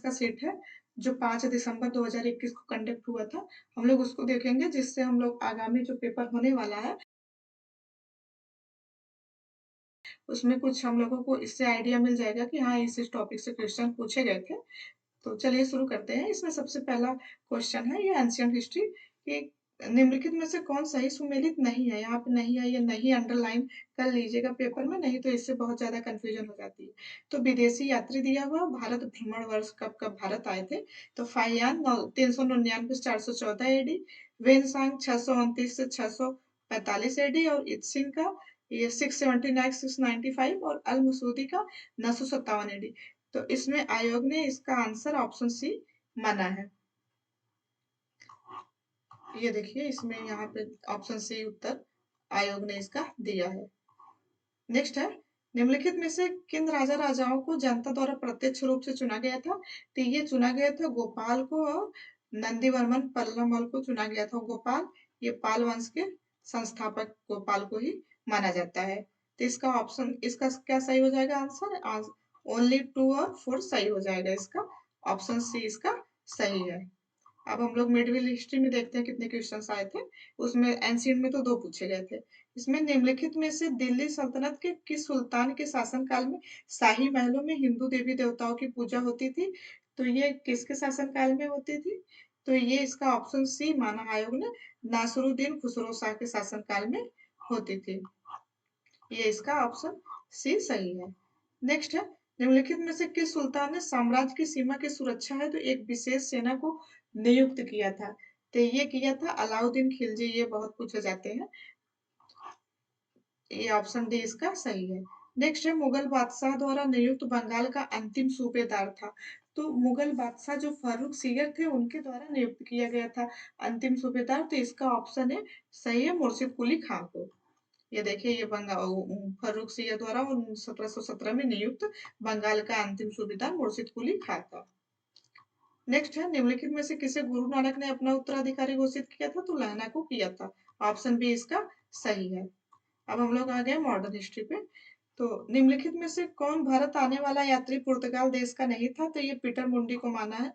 का सेट है, जो 5 दिसंबर 2021 को कंडक्ट हुआ था। हम लोग उसको देखेंगे, जिससे हम लोग आगामी जो पेपर होने वाला है, उसमें कुछ हम लोगों को इससे आइडिया मिल जाएगा कि हाँ, इस टॉपिक से क्वेश्चन पूछे गए थे। तो चलिए शुरू करते हैं। इसमें सबसे पहला क्वेश्चन है ये एंशिएंट हिस्ट्री कि निम्नलिखित में से कौन सही सुमेलित नहीं है? यहाँ पे नहीं है, ये नहीं अंडरलाइन कर लीजिएगा पेपर में, नहीं तो इससे बहुत ज़्यादा कन्फ्यूजन हो जाती है। तो विदेशी यात्री दिया हुआ, भारत भ्रमण वर्ष कब भारत आए थे? तो फाहियान 399 से 414 एडी, वेनसांग 629 से 645 एडी और इत्सिंग का ये 679 695 और अल मसूदी का 957 एडी। तो इसमें आयोग ने इसका आंसर ऑप्शन सी माना है। ये देखिए, इसमें यहाँ पे ऑप्शन सी उत्तर आयोग ने इसका दिया है। नेक्स्ट है, निम्नलिखित में से किन राजा राजाओं को जनता द्वारा प्रत्यक्ष रूप से चुना गया था? तो ये चुना गया था गोपाल को और नंदीवर्मन पल्लमल को चुना गया था। गोपाल, ये पाल वंश के संस्थापक गोपाल को ही माना जाता है। तो इसका ऑप्शन, इसका क्या सही हो जाएगा आंसर? ओनली 2 और 4 सही हो जाएगा इसका। ऑप्शन सी इसका सही है। अब हम लोग मिडिवल हिस्ट्री में देखते हैं कितने क्वेश्चंस आए थे। उसमें एंशिएंट में तो 2 पूछे गए थे। इसमें निम्नलिखित में से दिल्ली सल्तनत के किस सुल्तान के शासनकाल में शाही महलों में हिंदू देवी देवताओं की पूजा होती थी? तो ये किसके शासनकाल में होती थी? तो ये इसका ऑप्शन सी माना आयोग ने, नासिरुद्दीन खुसरो शाह के शासनकाल में होती थी। ये इसका ऑप्शन सी सही है। नेक्स्ट है, निम्नलिखित में से किस सुल्तान ने साम्राज्य की सीमा की सुरक्षा है तो एक विशेष सेना को नियुक्त किया था? तो ये किया था अलाउद्दीन खिलजी। ये बहुत पूछे जाते हैं। ये ऑप्शन डी इसका सही है। नेक्स्ट है, मुगल बादशाह द्वारा नियुक्त बंगाल का अंतिम सूबेदार था? तो मुगल बादशाह जो फारूक सीगर थे, उनके द्वारा नियुक्त किया गया था अंतिम सूबेदार। तो इसका ऑप्शन है सही है, मुर्शिद कुली खां को। ये देखिए, ये फारूक सिया द्वारा 1717 में नियुक्त बंगाल का अंतिम सूबेदार मुर्शिद कुली खां था। नेक्स्ट है, निम्नलिखित में से किसे गुरु नानक ने अपना उत्तराधिकारी घोषित किया था? तो लहना को किया था। ऑप्शन बी इसका सही है। अब हम लोग आ गए मॉडर्न हिस्ट्री पे। तो निम्नलिखित में से कौन भारत आने वाला यात्री पुर्तगाल देश का नहीं था? तो ये पीटर मुंडी को माना है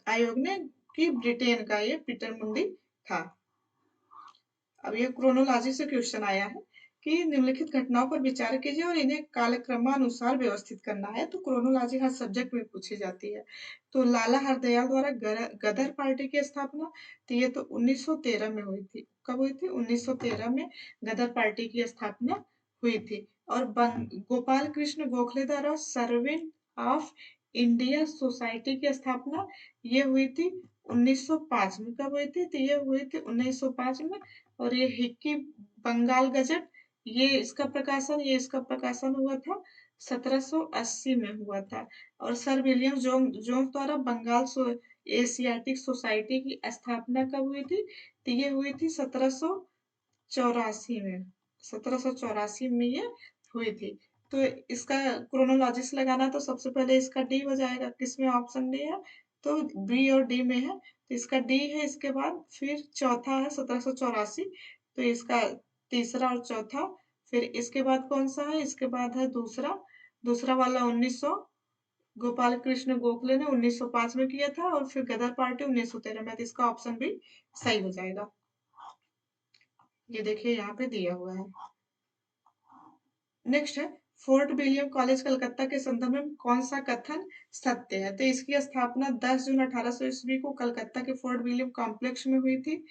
आयोग ने कि ब्रिटेन का ये पीटर मुंडी था। अब ये क्रोनोलॉजी से क्वेश्चन आया है कि निम्नलिखित घटनाओं पर विचार कीजिए और इन्हें कालक्रमानुसार व्यवस्थित करना है। तो क्रोनोलॉजी हर सब्जेक्ट में पूछी जाती है। तो लाला हरदयाल द्वारा गदर पार्टी की स्थापना, तो ये तो 1913 में हुई थी। कब हुई थी? 1913 में गदर पार्टी की स्थापना हुई थी। और गोपाल कृष्ण गोखले द्वारा सर्वेंट ऑफ इंडिया सोसाइटी की स्थापना ये हुई थी 1905 में। कब हुई थी? तो ये हुई थी 1905 में। और ये हिक्की बंगाल गजट, ये इसका प्रकाशन हुआ था 1780 में हुआ था। और सर विलियम जोन्स द्वारा बंगाल एशियाटिक सोसाइटी की स्थापना कब हुई थी? तो ये हुई थी 1784 में। 1784 में ये हुई थी। तो इसका क्रोनोलॉजी से लगाना, तो सबसे पहले इसका डी हो जाएगा। किसमें? ऑप्शन डी है। तो बी और डी में है, तो इसका डी है। इसके बाद फिर चौथा है 1784, तो इसका तीसरा और चौथा। फिर इसके बाद कौन सा है? इसके बाद है दूसरा। दूसरा वाला 1900 गोपाल कृष्ण गोखले ने 1905 में किया था। और फिर गदर पार्टी 1913 में। तो इसका ऑप्शन भी सही हो जाएगा। ये देखिए, यहाँ पे दिया हुआ है। नेक्स्ट है, फोर्ट विलियम कॉलेज कलकत्ता के संदर्भ में कौन सा कथन सत्य है? तो इसकी स्थापना 10 जून 1800 ईस्वी को कलकत्ता के फोर्ट विलियम कॉम्प्लेक्स में हुई थी।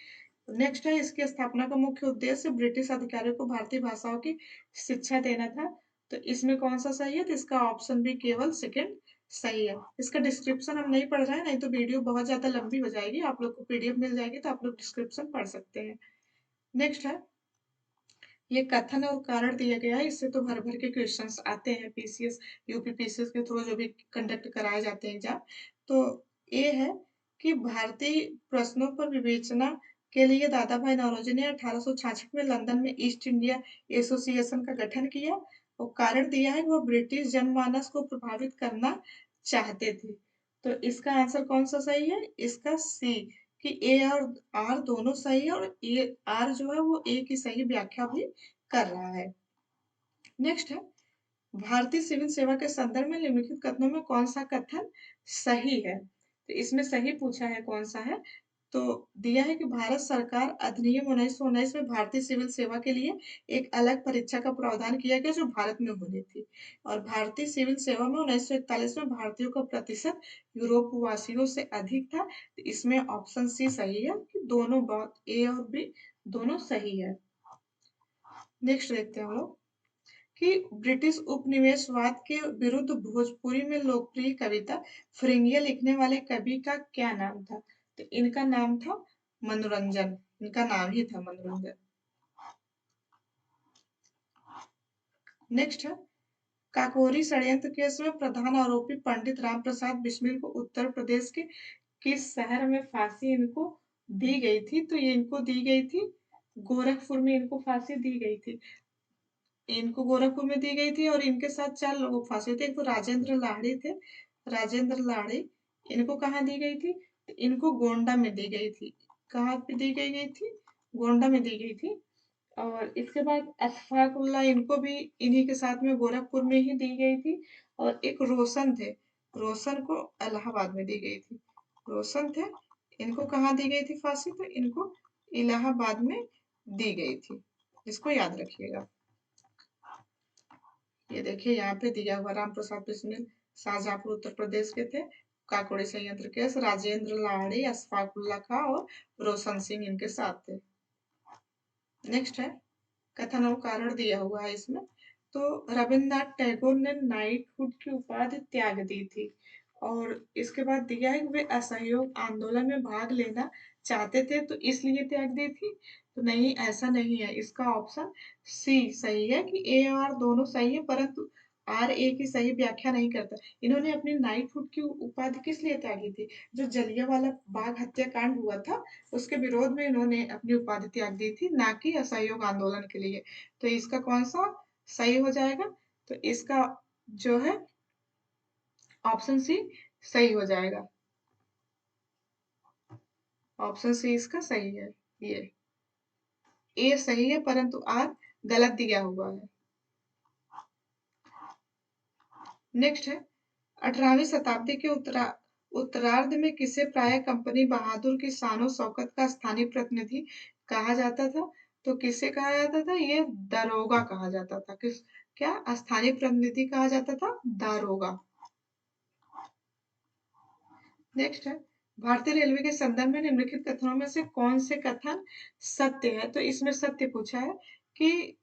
नेक्स्ट है, इसकी स्थापना का मुख्य उद्देश्य ब्रिटिश अधिकारियों को भारतीय भाषाओं की शिक्षा देना था। तो इसमें कौन सा सही है? तो इसका ऑप्शन भी केवल सेकंड सही है। इसका डिस्क्रिप्शन हम नहीं पढ़ रहे हैं, नहीं तो वीडियो बहुत ज्यादा लंबी हो जाएगी। आप लोग को पीडीएफ मिल जाएगी, तो आप लोग डिस्क्रिप्शन पढ़ सकते हैं। नेक्स्ट है, ये कथन और कारण दिया गया है। इससे तो भर भर के क्वेश्चंस आते हैं पीसीएस, यूपी पीसीएस के थ्रू जो भी कंडक्ट कराए जाते हैं एग्जाम। तो ये है कि भारतीय प्रश्नों पर विवेचना के लिए दादा भाई नौरोजी ने 1866 में लंदन में ईस्ट इंडिया एसोसिएशन का गठन किया। और कारण दिया है कि वो ब्रिटिश जनमानस को प्रभावित करना चाहते थे। तो इसका आंसर कौन सा सही है? इसका सी, कि ए और आर दोनों सही है। और ए आर जो है वो ए की सही व्याख्या भी कर रहा है। नेक्स्ट है, भारतीय सिविल सेवा के संदर्भ में निम्नलिखित कथनों में कौन सा कथन सही है। तो इसमें सही पूछा है कौन-सा है? तो दिया है कि भारत सरकार अधिनियम 1919 में भारतीय सिविल सेवा के लिए एक अलग परीक्षा का प्रावधान किया गया जो भारत में होनी थी। और भारतीय सिविल सेवा में 1941 में भारतीयों का प्रतिशत यूरोप वासियों से अधिक था। तो इसमें ऑप्शन सी सही है कि दोनों बात ए और बी दोनों सही है। नेक्स्ट देखते हैं हम लोग। कि ब्रिटिश उपनिवेशवाद के विरुद्ध भोजपुरी में लोकप्रिय कविता फिरिंगिया लिखने वाले कवि का क्या नाम था? तो इनका नाम था मनोरंजन। इनका नाम ही था मनोरंजन। नेक्स्ट है काकोरी षड्यंत्र केस में प्रधान आरोपी पंडित राम प्रसाद बिस्मिल को उत्तर प्रदेश के किस शहर में फांसी इनको दी गई थी? तो ये इनको दी गई थी गोरखपुर में, इनको फांसी दी गई थी। इनको गोरखपुर में दी गई थी और इनके साथ 4 लोगों को फांसी थे। एक तो राजेंद्र लाहिड़ी थे, राजेंद्र लाहिड़ी। इनको कहाँ दी गई थी? इनको गोंडा में दी गई थी। कहाँ पे दी गई थी? गोंडा में दी गई थी। और इसके बाद अशफाक उल्लाह इनको भी इन्हीं के साथ में गोरखपुर में ही दी गई थी। और एक रोशन थे, रोशन को इलाहाबाद में दी गई थी। रोशन थे, इनको कहाँ दी गई थी फांसी? तो इनको इलाहाबाद में दी गई थी। इसको याद रखिएगा। ये देखिए यहाँ पे दिया हुआ राम प्रसाद बिस्मिल शाहजहांपुर उत्तर प्रदेश के थे। काकोड़ी संयंत्र केस राजेंद्र लाहिड़ी, अशफाक उल्लाह खां और रोशन सिंह इनके साथ थे। नेक्स्ट है कथन और कारण दिया हुआ है इसमें। तो रविन्द्रनाथ टैगोर ने नाइटहुड की उपाधि त्याग दी थी। और इसके बाद दिया है कि वे असहयोग आंदोलन में भाग लेना चाहते थे तो इसलिए त्याग दी थी। तो नहीं, ऐसा नहीं है। इसका ऑप्शन सी सही है कि ए और आर दोनों सही है, परंतु आर ए की सही व्याख्या नहीं करता। इन्होंने अपनी नाइटहुड की उपाधि किस लिए त्यागी थी? जो जलियांवाला बाग हत्याकांड हुआ था उसके विरोध में इन्होंने अपनी उपाधि त्याग दी थी, ना कि असहयोग आंदोलन के लिए। तो इसका कौन सा सही हो जाएगा? तो इसका जो है ऑप्शन सी सही हो जाएगा। ऑप्शन सी इसका सही है। ये ए सही है परंतु आर गलत दिया हुआ है। नेक्स्ट है 18वीं शताब्दी के उत्तरार्ध में किसे प्राय कंपनी बहादुर की शानो शौकत का स्थानीय प्रतिनिधि कहा जाता था? तो किसे कहा जाता था? ये दारोगा कहा जाता था। किस क्या स्थानीय प्रतिनिधि कहा जाता था? दारोगा। नेक्स्ट है भारतीय रेलवे के संदर्भ में निम्नलिखित कथनों में से कौन से कथन सत्य है? तो इसमें सत्य पूछा है कि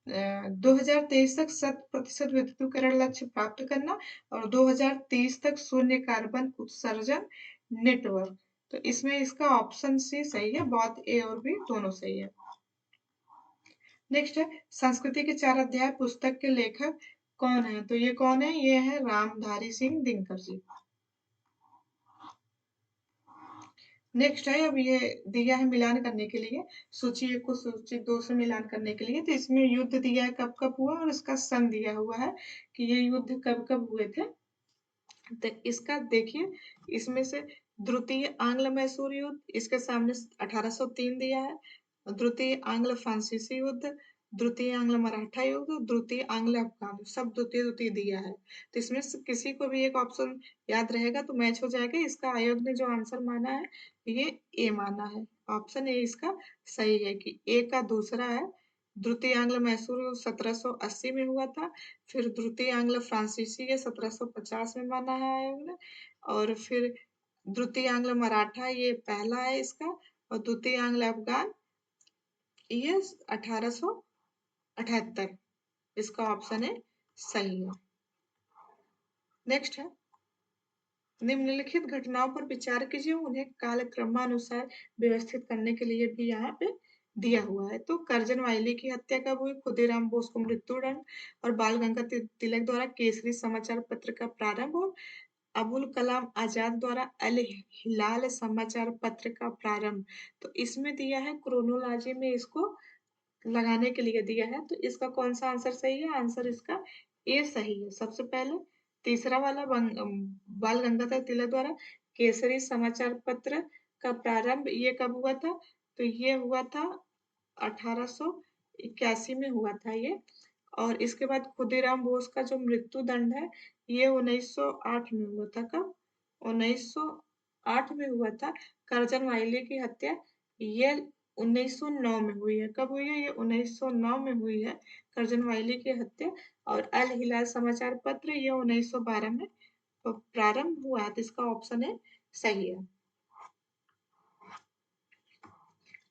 2023 तक 100% विद्युतीकरण लक्ष्य प्राप्त करना और 2030 तक शून्य कार्बन उत्सर्जन नेटवर्क। तो इसमें इसका ऑप्शन सी सही है, बोथ ए और बी दोनों सही है। नेक्स्ट है संस्कृति के 4 अध्याय पुस्तक के लेखक कौन है? तो ये कौन है? ये है रामधारी सिंह दिनकर जी। नेक्स्ट है अब ये दिया है मिलान करने के लिए, सूची 1 को सूची 2 से मिलान करने के लिए। तो इसमें युद्ध दिया है कब-कब हुआ और इसका सन दिया हुआ है कि ये युद्ध कब-कब हुए थे। तो इसका देखिए, इसमें से द्वितीय आंग्ल-मैसूर युद्ध, इसके सामने 1803 दिया है। द्वितीय आंग्ल-फ्रांसीसी युद्ध, द्वितीय आंग्ल-मराठा युद्ध, द्वितीय आंग्ल-अफ़गान, सब द्वितीय-द्वितीय दिया है। तो इसमें से किसी को भी एक ऑप्शन याद रहेगा तो मैच हो जाएगा। इसका आयोग ने जो आंसर माना है, ये ए माना है। ऑप्शन ए इसका सही है कि ए का दूसरा है। द्वितीय आंग्ल-मैसूर युद्ध 1780 में हुआ था। फिर द्वितीय आंग्ल फ्रांसीसी ये 1750 में माना है आयोग ने। और फिर द्वितीय आंग्ल मराठा ये पहला है इसका। और द्वितीय आंग्ल अफ़गान ये 1878। इसका ऑप्शन है सही है। नेक्स्ट है निम्नलिखित घटनाओं पर विचार कीजिए, उन्हें कालक्रमानुसार व्यवस्थित करने के लिए भी यहाँ पे दिया हुआ है। तो करजन वाइली की हत्या कब हुई? खुदीराम बोस को मृत्युदंड और बाल गंगाधर तिलक द्वारा केसरी समाचार पत्र का प्रारंभ और अबुल कलाम आजाद द्वारा अल हिलाल समाचार पत्र का प्रारंभ। तो इसमें दिया है क्रोनोलॉजी में इसको लगाने के लिए दिया है। तो इसका कौन-सा आंसर सही है? आंसर इसका ए सही है। सबसे पहले तीसरा वाला बाल गंगाधर तिलक द्वारा केसरी समाचार पत्र का प्रारंभ ये कब हुआ था? तो ये हुआ था 1881 में हुआ था ये। और इसके बाद खुदीराम बोस का जो मृत्यु दंड है, ये 1908 में हुआ था। कब? 1908 में हुआ था। कर्जन वाइली की हत्या ये 1909 में हुई है। कब हुई है? ये 1909 में हुई है, कर्जन वाइली की हत्या। और अल हिलाल समाचार पत्र ये 1912 में प्रारंभ हुआ है, तो इसका ऑप्शन है सही है।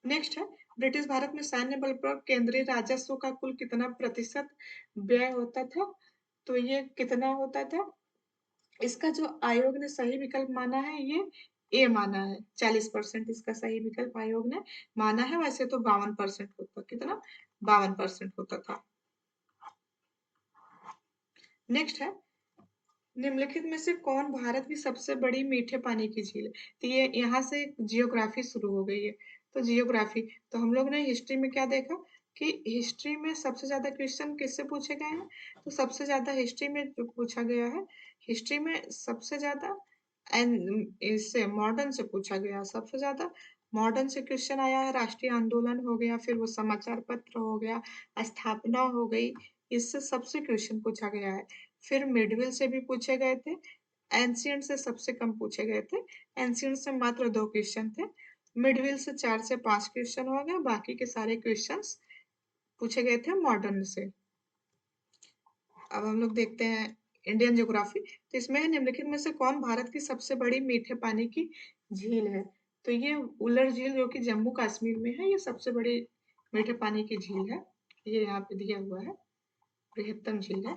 नेक्स्ट है, ब्रिटिश भारत में सैन्य बल पर केंद्रीय राजस्व का कुल कितना प्रतिशत व्यय होता था? तो ये कितना होता था? इसका जो आयोग ने सही विकल्प माना है ये ए माना है। 40% इसका सही विकल्प आयोग ने माना है। वैसे तो 52% होता, कितना? 52% होता था। नेक्स्ट है, निम्नलिखित में से कौन भारत की सबसे बड़ी मीठे पानी की झील है? तो ये यहाँ से जियोग्राफी शुरू हो गई है। तो जियोग्राफी, तो हम लोग ने हिस्ट्री में क्या देखा कि हिस्ट्री में सबसे ज्यादा क्वेश्चन किससे पूछे गए हैं? तो सबसे ज्यादा हिस्ट्री में जो पूछा गया है, हिस्ट्री में सबसे ज्यादा इससे मॉडर्न से पूछा गया। सबसे ज्यादा मॉडर्न से क्वेश्चन आया है। राष्ट्रीय आंदोलन हो गया, फिर वो समाचार पत्र हो गया, स्थापना हो गई, इससे सबसे क्वेश्चन पूछा गया है। फिर मिडविल से भी पूछे गए थे। एंशिएंट से सबसे कम पूछे गए थे। एंशिएंट से मात्र 2 क्वेश्चन थे। मिडविल से 4 से 5 क्वेश्चन हो गए। बाकी के सारे क्वेश्चंस पूछे गए थे मॉडर्न से। अब हम लोग देखते हैं इंडियन ज्योग्राफी। तो इसमें है, निम्नलिखित में से कौन भारत की सबसे बड़ी मीठे पानी की झील है? तो ये उलर झील जो कि जम्मू कश्मीर में है, ये सबसे बड़ी मीठे पानी की झील है। ये यहाँ पे दिया हुआ है, बृहत्तम झील है।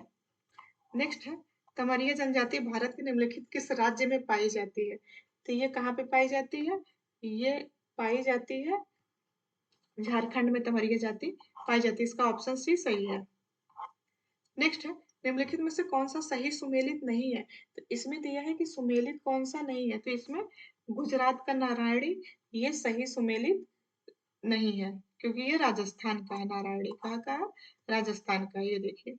नेक्स्ट है, तमरिया जनजाति भारत के निम्नलिखित किस राज्य में पाई जाती है? तो ये कहाँ पे पाई जाती है? ये पाई जाती है झारखंड में। तमरिया जाति पाई जाती है, इसका ऑप्शन सी सही है। नेक्स्ट है, निम्नलिखित में से कौन सा सही सुमेलित नहीं है? तो इसमें दिया है कि सुमेलित कौन सा नहीं है, तो इसमें गुजरात का नारायणी ये सही सुमेलित नहीं है, क्योंकि ये राजस्थान का है। नारायणी कहाँ का है? राजस्थान का। ये देखिए।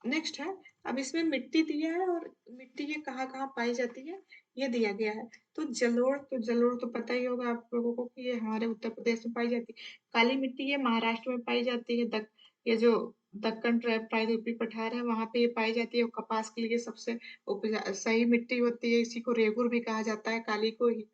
नेक्स्ट है, अब इसमें मिट्टी दिया है और मिट्टी ये कहाँ-कहाँ पाई जाती है ये दिया गया है। तो जलोढ़ तो पता ही होगा आप लोगों को कि ये हमारे उत्तर प्रदेश में पाई जाती है। काली मिट्टी ये महाराष्ट्र में पाई जाती है। ये जो दक्कन प्रायद्वीपीय पठार है वहाँ पे ये पाई जाती है। और कपास के लिए सबसे सही मिट्टी होती है, इसी को रेगुर भी कहा जाता है, काली को ही।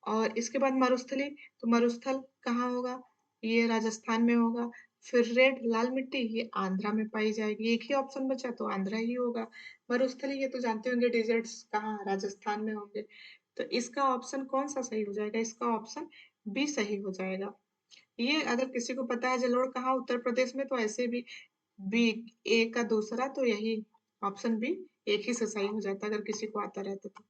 और इसके बाद मरुस्थली, तो मरुस्थल कहाँ होगा? ये राजस्थान में होगा। फिर रेड लाल मिट्टी ये आंध्रा में पाई जाएगी। एक ही ऑप्शन बचा तो आंध्रा ही होगा। मरुस्थली ये तो जानते होंगे डेजर्ट्स कहाँ? राजस्थान में होंगे। तो इसका ऑप्शन कौन-सा सही हो जाएगा? इसका ऑप्शन बी सही हो जाएगा। ये अगर किसी को पता है जलोढ़ कहाँ उत्तर प्रदेश में, तो ऐसे भी बी, ए का दूसरा तो यही ऑप्शन बी एक ही से सही हो जाता अगर किसी को आता रहता तो।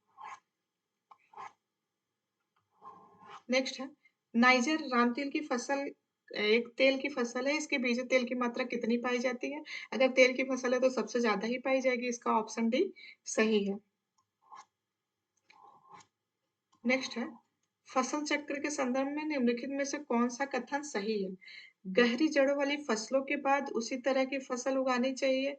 नेक्स्ट है, नाइजर राम तिल की फसल एक तेल की फसल है, इसके बीज तेल की मात्रा कितनी पाई जाती है? अगर तेल की फसल है तो सबसे ज़्यादा ही पाई जाएगी, इसका ऑप्शन डी सही है। नेक्स्ट है, फसल चक्र के संदर्भ में निम्नलिखित में से कौन-सा कथन सही है? गहरी जड़ों वाली फसलों के बाद उसी तरह की फसल उगानी चाहिए,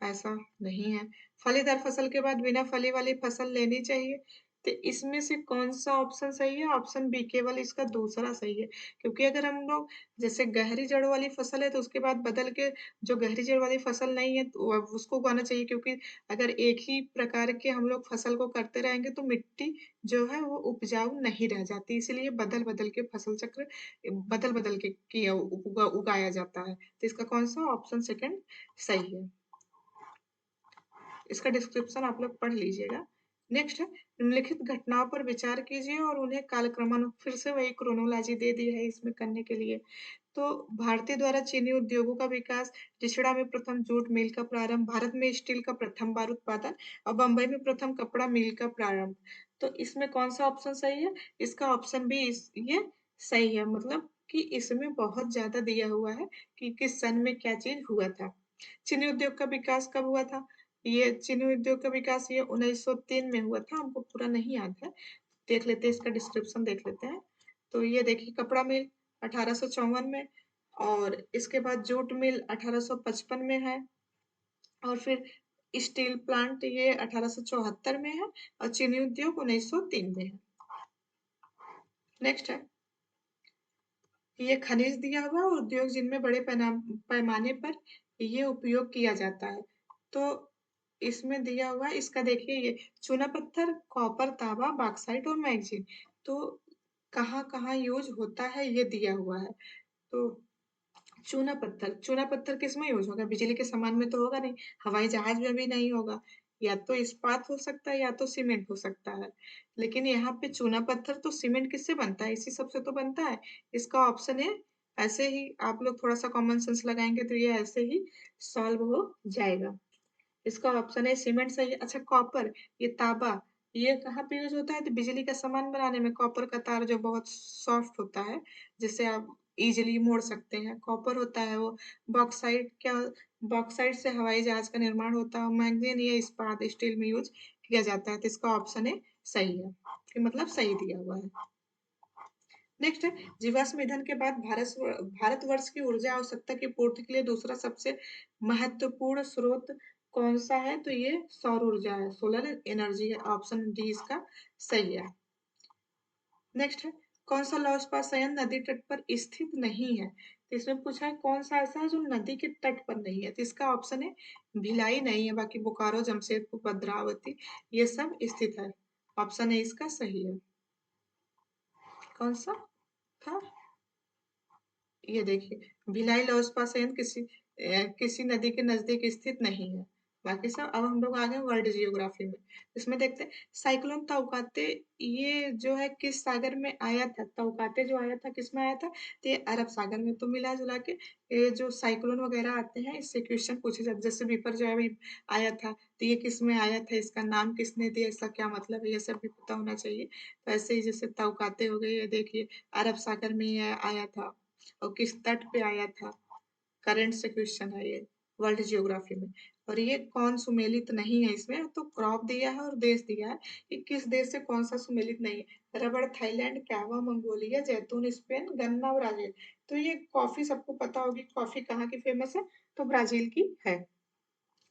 ऐसा नहीं है। फलीदार फसल के बाद बिना फली वाली फसल लेनी चाहिए। तो इसमें से कौन-सा ऑप्शन सही है? ऑप्शन बी केवल इसका दूसरा सही है। क्योंकि अगर हम लोग जैसे गहरी जड़ वाली फसल है तो उसके बाद बदल के जो गहरी जड़ वाली फसल नहीं है तो अब उसको उगाना चाहिए, क्योंकि अगर एक ही प्रकार के हम लोग फसल को करते रहेंगे तो मिट्टी जो है वो उपजाऊ नहीं रह जाती। इसलिए बदल-बदल के फसल चक्र बदल-बदल के किया उगाया जाता है। तो इसका कौन-सा ऑप्शन सेकंड सही है। इसका डिस्क्रिप्शन आप लोग पढ़ लीजिएगा। नेक्स्ट है, निम्नलिखित घटनाओं पर विचार कीजिए और उन्हें कालक्रमानु फिर से वही क्रोनोलॉजी दे दी है इसमें करने के लिए। तो भारतीय द्वारा चीनी उद्योगों का विकास, रिचड़ा में प्रथम जूट मिल का प्रारंभ, भारत में स्टील का प्रथम बार उत्पादन और बम्बई में प्रथम कपड़ा मिल का प्रारंभ। तो इसमें कौन-सा ऑप्शन सही है? इसका ऑप्शन बी ये सही है, मतलब कि इसमें बहुत ज़्यादा दिया हुआ है कि किस सन में क्या चीज़ हुआ था। चीनी उद्योग का विकास कब हुआ था? ये चीनी उद्योग का विकास ये 1903 में हुआ था, हमको पूरा नहीं याद है। देख लेते हैं, इसका डिस्क्रिप्शन देख लेते हैं। तो ये देखिए, कपड़ा मिल 1854 में और इसके बाद जूट मिल 1855 में है और फिर स्टील प्लांट ये 1874 में है और चीनी उद्योग 1903 में है। नेक्स्ट है, ये खनिज दिया हुआ उद्योग जिनमें बड़े पैमाने पर ये उपयोग किया जाता है। तो इसमें दिया हुआ है, इसका देखिए ये चूना पत्थर, कॉपर, तांबा, बॉक्साइट और मैग्नीज। तो कहाँ-कहाँ यूज़ होता है ये दिया हुआ है। तो चूना पत्थर किसमें यूज़ होगा? बिजली के सामान में तो होगा नहीं, हवाई जहाज में भी नहीं होगा। या तो इस्पात हो सकता है या तो सीमेंट हो सकता है। लेकिन यहाँ पे चूना पत्थर तो सीमेंट किससे बनता है? इसी सब से तो बनता है। इसका ऑप्शन है, ऐसे ही आप लोग थोड़ा-सा कॉमन सेंस लगाएँगे तो ये ऐसे ही सॉल्व हो जाएगा। इसका ऑप्शन है सीमेंट सही है। अच्छा कॉपर, ये तांबा, ये कहाँ पे यूज़ होता है? तो बिजली का सामान बनाने में कॉपर का तार जो बहुत सॉफ्ट होता है, जिसे आप ईज़िली मोड़ सकते हैं, कॉपर होता है वो। बॉक्साइट क्या बॉक्साइट से हवाई जहाज का निर्माण होता है। मैंगनीज ये इस्पात, स्टील में यूज़ किया जाता है, तो इसका ऑप्शन है सही है, कि मतलब सही दिया हुआ है। नेक्स्ट है जीवाश्म ईंधन के बाद भारतवर्ष की ऊर्जा आवश्यकता की पूर्ति के लिए दूसरा सबसे महत्वपूर्ण स्रोत कौन-सा है? तो ये सौर ऊर्जा है, सोलर एनर्जी है, ऑप्शन डी इसका सही है। नेक्स्ट है कौन-सा लौह इस्पात संयंत्र नदी तट पर स्थित नहीं है? तो इसमें पूछा है कौन-सा ऐसा है जो नदी के तट पर नहीं है? तो इसका ऑप्शन है भिलाई नहीं है, बाकी बोकारो, जमशेदपुर, भद्रावती ये सब स्थित है। ऑप्शन ए इसका सही है। कौन-सा था? ये देखिए, भिलाई लौह इस्पात संयंत्र किसी नदी के नज़दीक स्थित नहीं है। बाकी सब अब हम लोग आ गए वर्ल्ड जियोग्राफी में। इसमें देखते हैं साइक्लोन ताउकाते ये जो है किस सागर में आया था? ताउकाते जो आया था किसमें आया था? तो ये अरब सागर में। तो मिला-जुला के ये जो साइक्लोन वगैरह आते हैं इससे क्वेश्चन पूछे जाते हैं। जैसे विपर जो है अभी आया था, तो ये किसमें आया था? इसका नाम किसने दिया? इसका क्या मतलब है? ये सब भी पता होना चाहिए। तो ऐसे ही जैसे ताउकाते हो गए, ये देखिए अरब सागर में ये आया था। और किस तट पे आया था? करंट से क्वेश्चन है ये, वर्ल्ड जियोग्राफी में। और ये कौन सुमेलित नहीं है इसमें, तो क्रॉप दिया है और देश दिया है कि किस देश से कौन-सा सुमेलित नहीं है। रबड़ थाईलैंड, कहवा मंगोलिया, जैतून स्पेन, गन्ना ब्राज़ील। तो ये कॉफ़ी सबको पता होगी, कॉफ़ी कहाँ की फ़ेमस है? तो ब्राज़ील की है।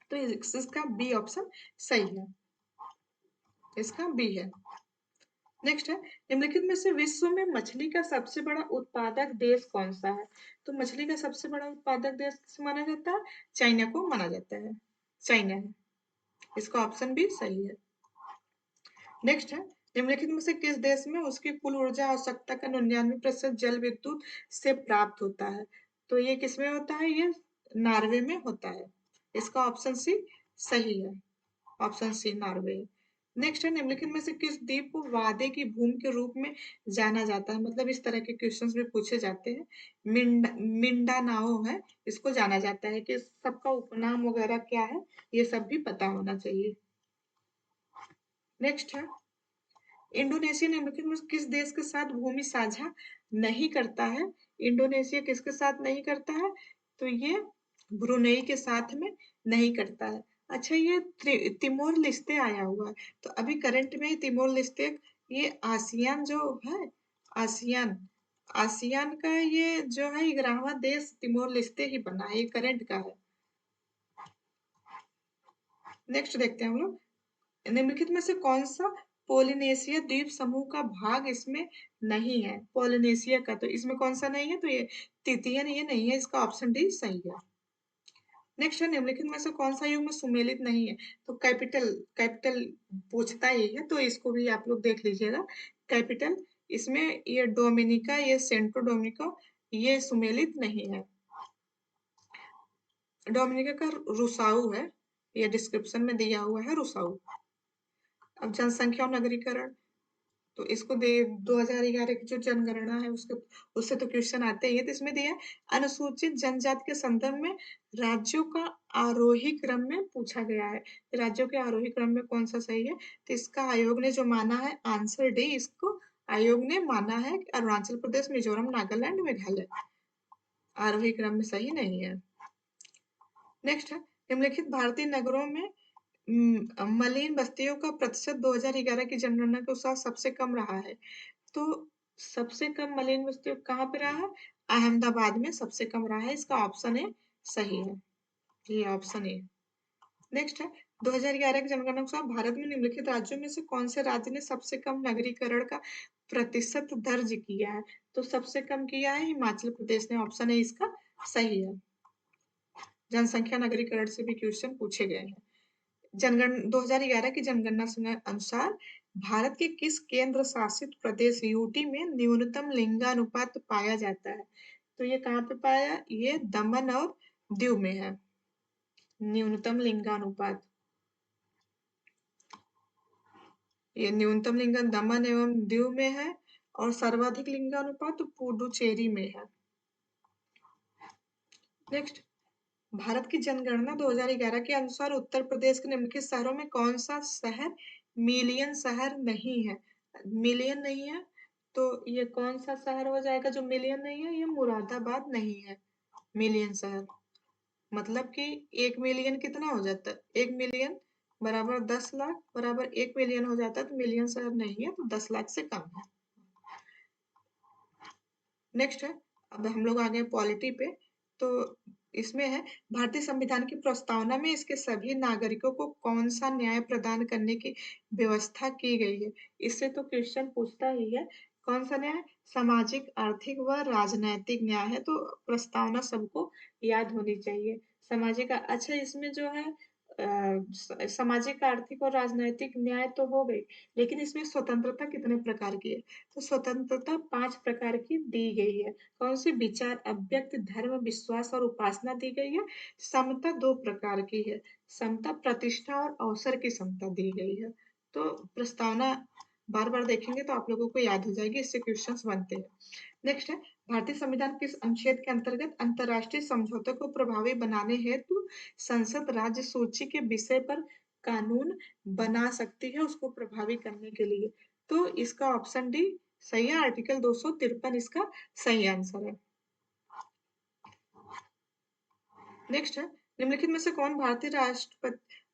तो इसका बी ऑप्शन सही है। इसका बी है। नेक्स्ट है निम्नलिखित में से विश्व में मछली का सबसे बड़ा उत्पादक देश कौन सा है? तो मछली का सबसे बड़ा उत्पादक देश किसे माना जाता है? चाइना को माना जाता है। चाइना है। इसका ऑप्शन भी सही है। नेक्स्ट है निम्नलिखित में से किस देश में उसकी कुल ऊर्जा आवश्यकता का 99% जल विद्युत से प्राप्त होता है? तो ये किसमें होता है? ये नॉर्वे में होता है। इसका ऑप्शन सी सही है। Option C Norway. नेक्स्ट है निम्नलिखित में से किस द्वीप को वादे की भूमि के रूप में जाना जाता है? मतलब इस तरह के क्वेश्चंस भी पूछे जाते हैं। मिंडानाओ है, इसको जाना जाता है कि सबका उपनाम वगैरह क्या है, ये सब भी पता होना चाहिए। नेक्स्ट है इंडोनेशिया निम्नलिखित में से किस देश के साथ भूमि साझा नहीं करता है? इंडोनेशिया किसके साथ नहीं करता है? तो ये ब्रुनेई के साथ में नहीं करता है। अच्छा ये तिमोर लिस्ते आया हुआ है, तो अभी करंट में ही तिमोर लिस्ते ये आसियान जो है, आसियान आसियान का ये जो है 11वां देश तिमोर लिस्ते ही बना है, ये करंट का है। नेक्स्ट देखते हैं हम लोग निम्नलिखित में से कौन-सा पोलिनेशिया द्वीप समूह का भाग इसमें नहीं है? पोलिनेशिया का तो इसमें कौन-सा नहीं है? तो ये तितियन ये नहीं है, इसका ऑप्शन डी सही है। नेक्स्ट है निम्नलिखित में से कौन-सा युग्म सुमेलित नहीं है? तो कैपिटल कैपिटल पूछता ही है, तो इसको भी आप लोग देख लीजिएगा। कैपिटल इसमें ये डोमिनिका, ये सेंटो डोमिनिको ये सुमेलित नहीं है। डोमिनिका का रुसाऊ है, ये डिस्क्रिप्शन में दिया हुआ है रुसाऊ। अब जनसंख्या और नगरीकरण तो इसको दे 2011 की जो जनगणना है उससे तो क्वेश्चन आते ही है। तो इसमें दिया है अनुसूचित जनजाति के संदर्भ में राज्यों का आरोही क्रम में पूछा गया है। राज्यों के आरोही क्रम में कौन-सा सही है? तो इसका आयोग ने जो माना है आंसर डी इसको आयोग ने माना है कि अरुणाचल प्रदेश, मिज़ोरम, नागालैंड, मेघालय आरोही क्रम में सही नहीं है। नेक्स्ट है निम्नलिखित भारतीय नगरों में मलिन बस्तियों का प्रतिशत 2011 की जनगणना के अनुसार सबसे कम रहा है। तो सबसे कम मलिन बस्तियों कहाँ पे रहा है? अहमदाबाद में सबसे कम रहा है, इसका ऑप्शन ए सही है। ये ऑप्शन ए। नेक्स्ट है 2011 की जनगणना के अनुसार भारत में निम्नलिखित राज्यों में से कौन से राज्य ने सबसे कम नगरीकरण का प्रतिशत दर्ज किया है? तो सबसे कम किया है हिमाचल प्रदेश ने, ऑप्शन ए इसका सही है। जनसंख्या नगरीकरण से भी क्वेश्चन पूछे गए हैं। जनगण 2011 की जनगणना अनुसार भारत के किस केंद्र शासित प्रदेश यूटी में न्यूनतम लिंगानुपात पाया जाता है? तो ये कहाँ पे पाया? ये दमन और दीव में है, न्यूनतम लिंगानुपात। ये न्यूनतम लिंग दमन एवं दीव में है और सर्वाधिक लिंगानुपात पुडुचेरी में है। नेक्स्ट, भारत की जनगणना 2011 के अनुसार उत्तर प्रदेश के निम्नलिखित शहरों में कौन सा शहर मिलियन शहर नहीं है? मिलियन नहीं है, तो ये कौन सा शहर हो जाएगा जो मिलियन नहीं है? ये मुरादाबाद नहीं है मिलियन शहर। मतलब कि 1 मिलियन कितना हो जाता है? 1 मिलियन बराबर 10 लाख बराबर 1 मिलियन हो जाता है, तो मिलियन शहर नहीं है, तो 10 लाख से कम है। नेक्स्ट है, अब हम लोग आ गए पॉलिटी पे। तो इसमें है, भारतीय संविधान की प्रस्तावना में इसके सभी नागरिकों को कौन सा न्याय प्रदान करने की व्यवस्था की गई है? इससे तो क्वेश्चन पूछता ही है। कौन सा न्याय? सामाजिक, आर्थिक व राजनैतिक न्याय है, तो प्रस्तावना सबको याद होनी चाहिए। सामाजिक अच्छा, इसमें जो है सामाजिक, आर्थिक और राजनैतिक न्याय तो हो गई, लेकिन इसमें स्वतंत्रता कितने प्रकार की है? तो स्वतंत्रता 5 प्रकार की दी गई है। कौन-सी? विचार, अभिव्यक्ति, धर्म, विश्वास और उपासना दी गई है। समता 2 प्रकार की है। समता, प्रतिष्ठा और अवसर की समता दी गई है। तो प्रस्तावना बार-बार देखेंगे तो आप लोगों को याद हो जाएगी, इससे क्वेश्चन्स बनते हैं। नेक्स्ट है, भारतीय संविधान किस अनुच्छेद के अंतर्गत अंतर्राष्ट्रीय समझौतों को प्रभावी बनाने हेतु संसद राज्य सूची के विषय पर कानून बना सकती है उसको प्रभावी करने के लिए? तो इसका ऑप्शन डी सही है, आर्टिकल 253 इसका सही आंसर है। नेक्स्ट है, निम्नलिखित में से कौन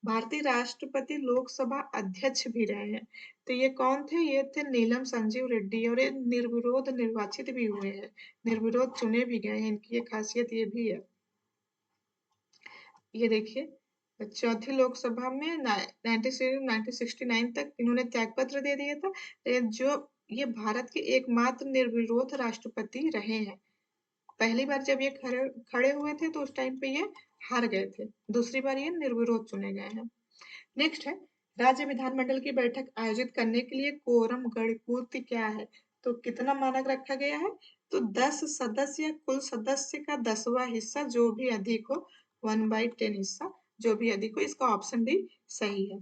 भारतीय राष्ट्रपति लोकसभा अध्यक्ष भी रहे हैं? तो ये कौन थे? ये थे नीलम संजीव रेड्डी, और ये निर्विरोध निर्वाचित भी हुए हैं, निर्विरोध चुने भी गए हैं, इनकी एक खासियत ये भी है। ये देखिए, चौथी लोकसभा में 1969 तक इन्होंने त्यागपत्र दे दिया था। जो ये भारत के एकमात्र निर्विरोध राष्ट्रपति रहे हैं। पहली बार जब ये खड़े खड़े हुए थे तो उस टाइम पे ये हार गए थे। दूसरी बार ये निर्विरोध चुने गए हैं। नेक्स्ट है, राज्य विधानमंडल की बैठक आयोजित करने के लिए कोरम गणित क्या है? तो कितना मानक रखा गया है? तो 10 सदस्य या कुल सदस्य का 10वां हिस्सा जो भी अधिक हो, 1/10 हिस्सा जो भी अधिक हो, इसका ऑप्शन डी सही है।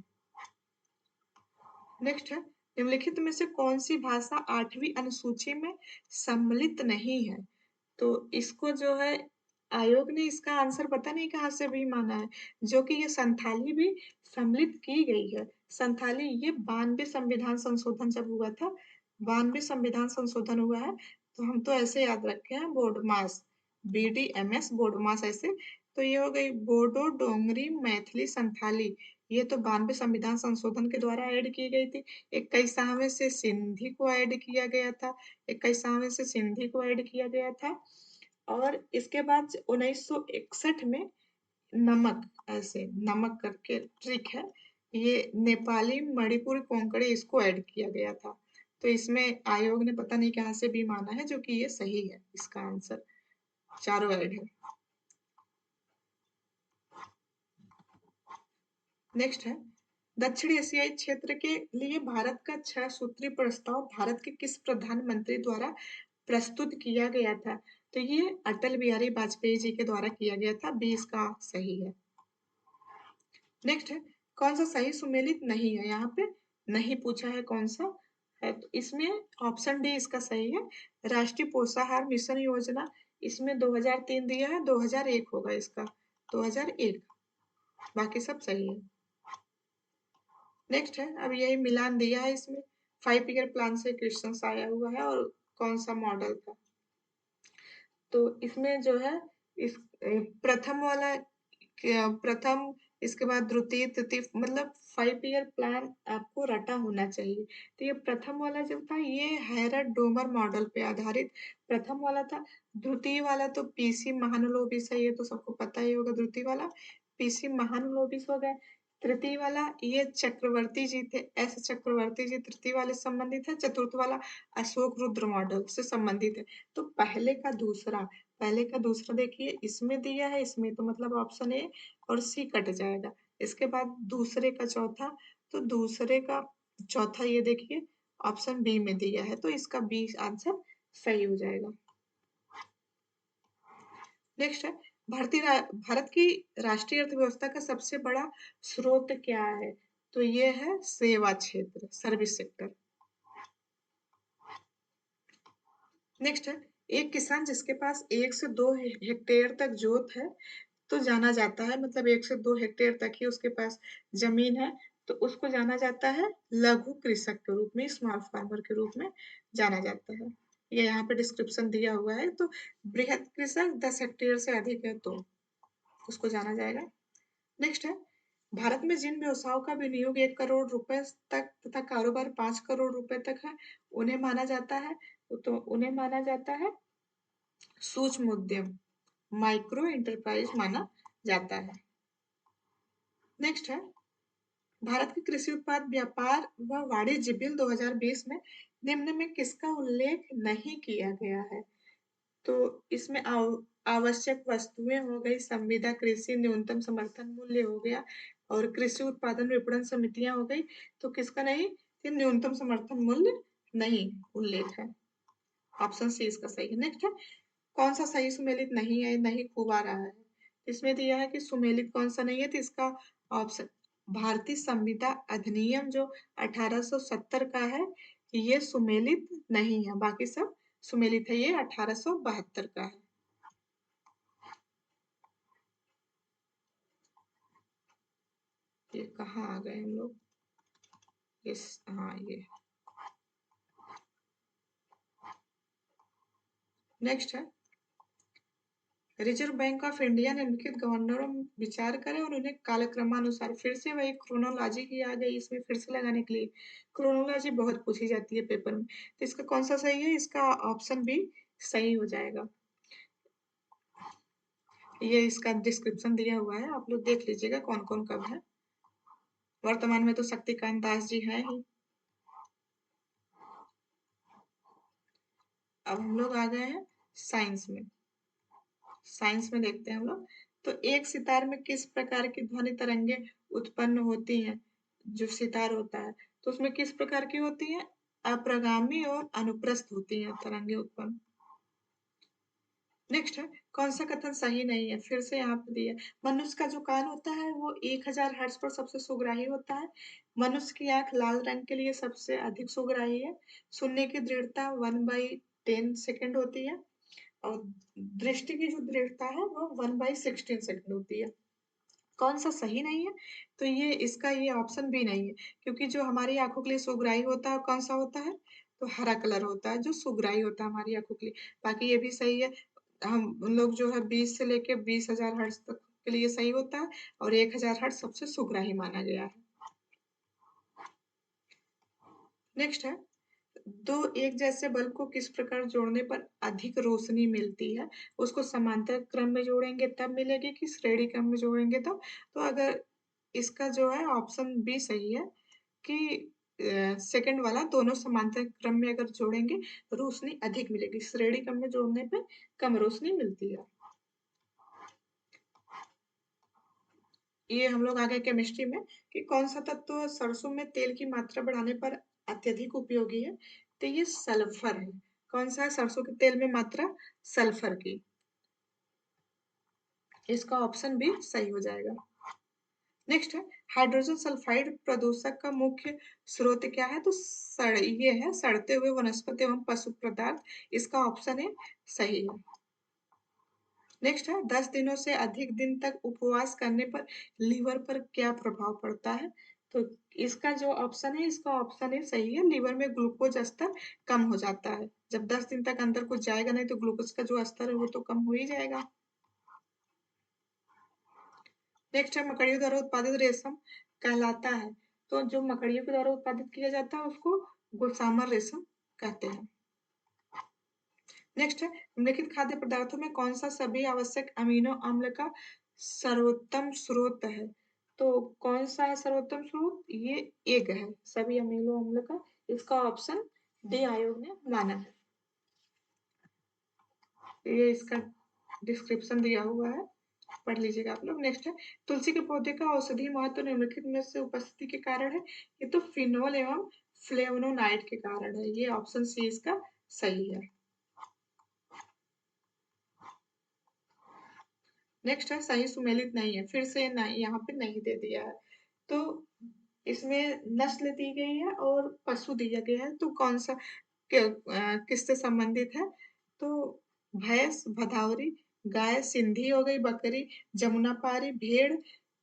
नेक्स्ट है, निम्नलिखित में से कौन सी भाषा 8वीं अनुसूची में सम्मिलित नहीं है? तो इसको जो है आयोग ने इसका आंसर पता नहीं कहाँ से भी माना है, जो कि ये संथाली भी सम्मिलित की गई है। संथाली ये 92 संविधान संशोधन जब हुआ था, 92 संविधान संशोधन हुआ है, तो हम तो ऐसे याद रखे हैं बोडमास, BDMS बोडमास ऐसे। तो ये हो गई बोडो, डोंगरी, मैथिली, संथाली। ये तो 92 संविधान संशोधन के द्वारा ऐड की गई थी। 21वें से सिंधी को ऐड किया गया था, 21वें से सिंधी को ऐड किया गया था। और इसके बाद 1961 में नमक, ऐसे नमक करके ट्रिक है, ये नेपाली, मणिपुरी, कोंकणी इसको ऐड किया गया था। तो इसमें आयोग ने पता नहीं कहाँ से भी माना है, जो कि ये सही है, इसका आंसर चारों ऐड है। नेक्स्ट है, दक्षिण एशियाई क्षेत्र के लिए भारत का 6 सूत्री प्रस्ताव भारत के किस प्रधानमंत्री द्वारा प्रस्तुत किया गया था? तो ये अटल बिहारी वाजपेयी जी के द्वारा किया गया था, बी इसका सही है। नेक्स्ट है, कौन सा सही सुमेलित नहीं है? यहाँ पे नहीं पूछा है कौन सा है, तो इसमें ऑप्शन डी इसका सही है। राष्ट्रीय पोषाहार मिशन योजना, इसमें 2003 दिया है, 2001 होगा इसका, 2001, बाकी सब सही है। नेक्स्ट है, अब यही मिलान दिया है इसमें, 5 ईयर प्लान से क्वेश्चंस आया हुआ है और कौन सा मॉडल था। तो इसमें जो है, इस प्रथम वाला प्रथम, इसके बाद द्वितीय, तृतीय, मतलब 5 ईयर प्लान आपको रटा होना चाहिए। तो ये प्रथम वाला जो था ये हैरड डोमर मॉडल पे आधारित प्रथम वाला था। द्वितीय वाला तो पीसी महालनोबिस है, ये तो सबको पता ही होगा, द्वितीय वाला पीसी महालनोबिस हो गए। तृतीय वाला ये चक्रवर्ती जी थे, एस चक्रवर्ती जी तृतीय वाले से संबंधित है। चतुर्थ वाला अशोक रुद्र मॉडल से संबंधित है। तो पहले का दूसरा देखिए इसमें दिया है, इसमें तो मतलब ऑप्शन ए और सी कट जाएगा। इसके बाद दूसरे का चौथा, तो दूसरे का चौथा ये देखिए ऑप्शन बी में दिया है, तो इसका बी आंसर सही हो जाएगा। नेक्स्ट है भारत की राष्ट्रीय अर्थव्यवस्था का सबसे बड़ा स्रोत क्या है? तो ये है सेवा क्षेत्र, सर्विस सेक्टर। नेक्स्ट है एक किसान जिसके पास 1 से 2 हेक्टेयर तक जोत है, तो जाना जाता है, मतलब 1 से 2 हेक्टेयर तक ही उसके पास ज़मीन है, तो उसको जाना जाता है लघु कृषक के रूप में, स्मॉल फार्मर के रूप में जाना जाता है। ये यहाँ पे डिस्क्रिप्शन दिया हुआ है, तो बृहद कृषक 10 हेक्टेयर से अधिक है तो उसको जाना जाएगा। नेक्स्ट है भारत में जिन व्यवसायों का विनियोग 1 करोड़ रुपए तक तथा कारोबार 5 करोड़ रुपए तक है, उन्हें माना जाता है, तो उन्हें माना जाता है सूक्ष्म उद्यम, माइक्रो एंटरप्राइज माना जाता है। नेक्स्ट है भारत के कृषि उत्पाद व्यापार व वाणिज्य बिल 2020 में निम्न में किसका उल्लेख नहीं किया गया है? तो इसमें आवश्यक वस्तुएं हो गई, संविदा कृषि न्यूनतम समर्थन मूल्य हो गया और कृषि उत्पादन विपणन समितियां हो गई, तो किसका नहीं? ये न्यूनतम समर्थन मूल्य नहीं उल्लेख है। ऑप्शन सी इसका सही है। नेक्स्ट है कौन सा सही सुमेलित नहीं है, नहीं खूब आ रहा है? इसमें दिया है कि सुमेलित कौन सा नहीं है, तो इसका ऑप्शन भारतीय संविदा अधिनियम जो 1870 का है, ये सुमेलित नहीं है, बाकी सब सुमेलित है, ये 1872 का है। ये कहाँ आ गए हम लोग? इस हाँ ये नेक्स्ट है रिजर्व बैंक ऑफ इंडिया निम्नलिखित गवर्नरों में विचार करें और उन्हें कालक्रमानुसार, फिर से वही क्रोनोलॉजी की आ गई इसमें फिर से लगाने के लिए। क्रोनोलॉजी बहुत पूछी जाती है पेपर में, तो इसका कौन सा सही है? इसका ऑप्शन बी सही हो जाएगा। ये इसका डिस्क्रिप्शन दिया हुआ है, आप लोग देख लीजिएगा कौन कौन कब है। वर्तमान में तो शक्तिकांत दास जी हैं ही। अब हम लोग आ गए हैं साइंस में। साइंस में देखते हैं हम लोग, तो एक सितार में किस प्रकार की ध्वनि तरंगे उत्पन्न होती हैं? जो सितार होता है, तो उसमें किस प्रकार की होती है? अप्रगामी और अनुप्रस्थ होती हैं तरंगे उत्पन्न। नेक्स्ट है कौन सा कथन सही नहीं है? फिर से यहाँ पे दिया मनुष्य का जो कान होता है वो 1000 हर्ट्ज पर सबसे सुग्राही होता है। मनुष्य की आंख लाल रंग के लिए सबसे अधिक सुग्राही है। सुनने की दृढ़ता 1/10 सेकंड होती है और दृष्टि की जो दृढ़ता है वो 1/16 सेकंड होती है। कौन सा सही नहीं है? तो ये इसका ये ऑप्शन भी नहीं है, क्योंकि जो हमारी आंखों के लिए सुगराही होता है कौन सा होता है? तो हरा कलर होता है जो सुगराही होता है हमारी आंखों के लिए। बाकी ये भी सही है, हम लोग जो है 20 से लेके 20,000 हर्ट्ज तक के लिए सही होता है और 1000 हर्ट्ज सबसे सुगराही माना गया है। नेक्स्ट है दो एक जैसे बल्ब को किस प्रकार जोड़ने पर अधिक रोशनी मिलती है? उसको समांतर क्रम में जोड़ेंगे तब मिलेगी कि श्रेणी क्रम में जोड़ेंगे तब? तो अगर इसका जो है ऑप्शन बी सही है कि सेकंड वाला दोनों समांतर क्रम में अगर जोड़ेंगे तो रोशनी अधिक मिलेगी, श्रेणी क्रम में जोड़ने पे कम रोशनी मिलती है। ये हम लोग आ गए केमिस्ट्री में कि कौन सा तत्व सरसों में तेल की मात्रा बढ़ाने पर अत्यधिक उपयोगी है? तो ये सल्फर है। कौन सा है सरसों के तेल में मात्रा? सल्फर की। इसका ऑप्शन बी सही हो जाएगा। नेक्स्ट है हाइड्रोजन सल्फाइड प्रदूषक का मुख्य स्रोत क्या है? तो ये है सड़ते हुए वनस्पति एवं पशु पदार्थ। इसका ऑप्शन है सही है। नेक्स्ट है 10 दिनों से अधिक दिन तक उपवास करने पर लीवर पर क्या प्रभाव पड़ता है? तो इसका जो ऑप्शन है इसका ऑप्शन है सही है, लीवर में ग्लूकोज स्तर कम हो जाता है। जब 10 दिन तक अंदर कुछ जाएगा नहीं तो ग्लूकोज का जो स्तर है वो तो कम हो ही जाएगा। नेक्स्ट है मकड़ियों द्वारा उत्पादित रेशम कहलाता है, तो जो मकड़ियों के द्वारा उत्पादित किया जाता है उसको गुलसामर रेशम कहते हैं। नेक्स्ट है निम्नलिखित खाद्य पदार्थों में कौन सा सभी आवश्यक अमीनो अम्ल का सर्वोत्तम स्रोत है? तो कौन सा है सर्वोत्तम स्रोत? ये एग है सभी अमीनो अम्ल का। इसका ऑप्शन डी आयोग ने माना है। ये इसका डिस्क्रिप्शन दिया हुआ है। पढ़ लीजिएगा आप लोग। नेक्स्ट है, तुलसी के पौधे का औषधीय महत्व निम्नलिखित में से उपस्थिति के कारण है। ये तो फिनोल एवं फ्लेवोनोइड के कारण है। ये ऑप्शन सी इसका सही है। नेक्स्ट है, सही सुमेलित नहीं है। फिर से नहीं, यहाँ पे नहीं दे दिया है। तो इसमें नस्ल दी गई है और पशु दिया गया है, तो कौन सा किससे संबंधित है? तो भैंस, भदावरी, गाय, सिंधी हो गई, बकरी, जमुनापारी, भेड़,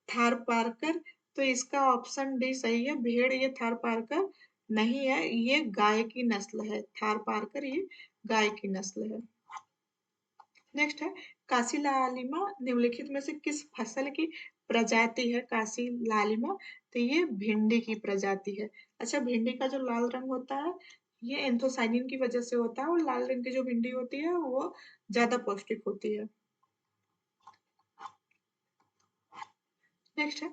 थारपारकर। तो इसका ऑप्शन डी सही है। भेड़ ये थारपारकर नहीं है, ये गाय की नस्ल है। थारपारकर ये गाय की नस्ल है। नेक्स्ट है, काशी लालिमा निम्नलिखित में से किस फसल की प्रजाति है? काशी लालिमा, तो ये भिंडी की प्रजाति है। अच्छा, भिंडी का जो लाल रंग होता है ये एंथोसाइनिन की वजह से होता है, और लाल रंग की जो भिंडी होती है वो ज्यादा पौष्टिक होती है। नेक्स्ट है,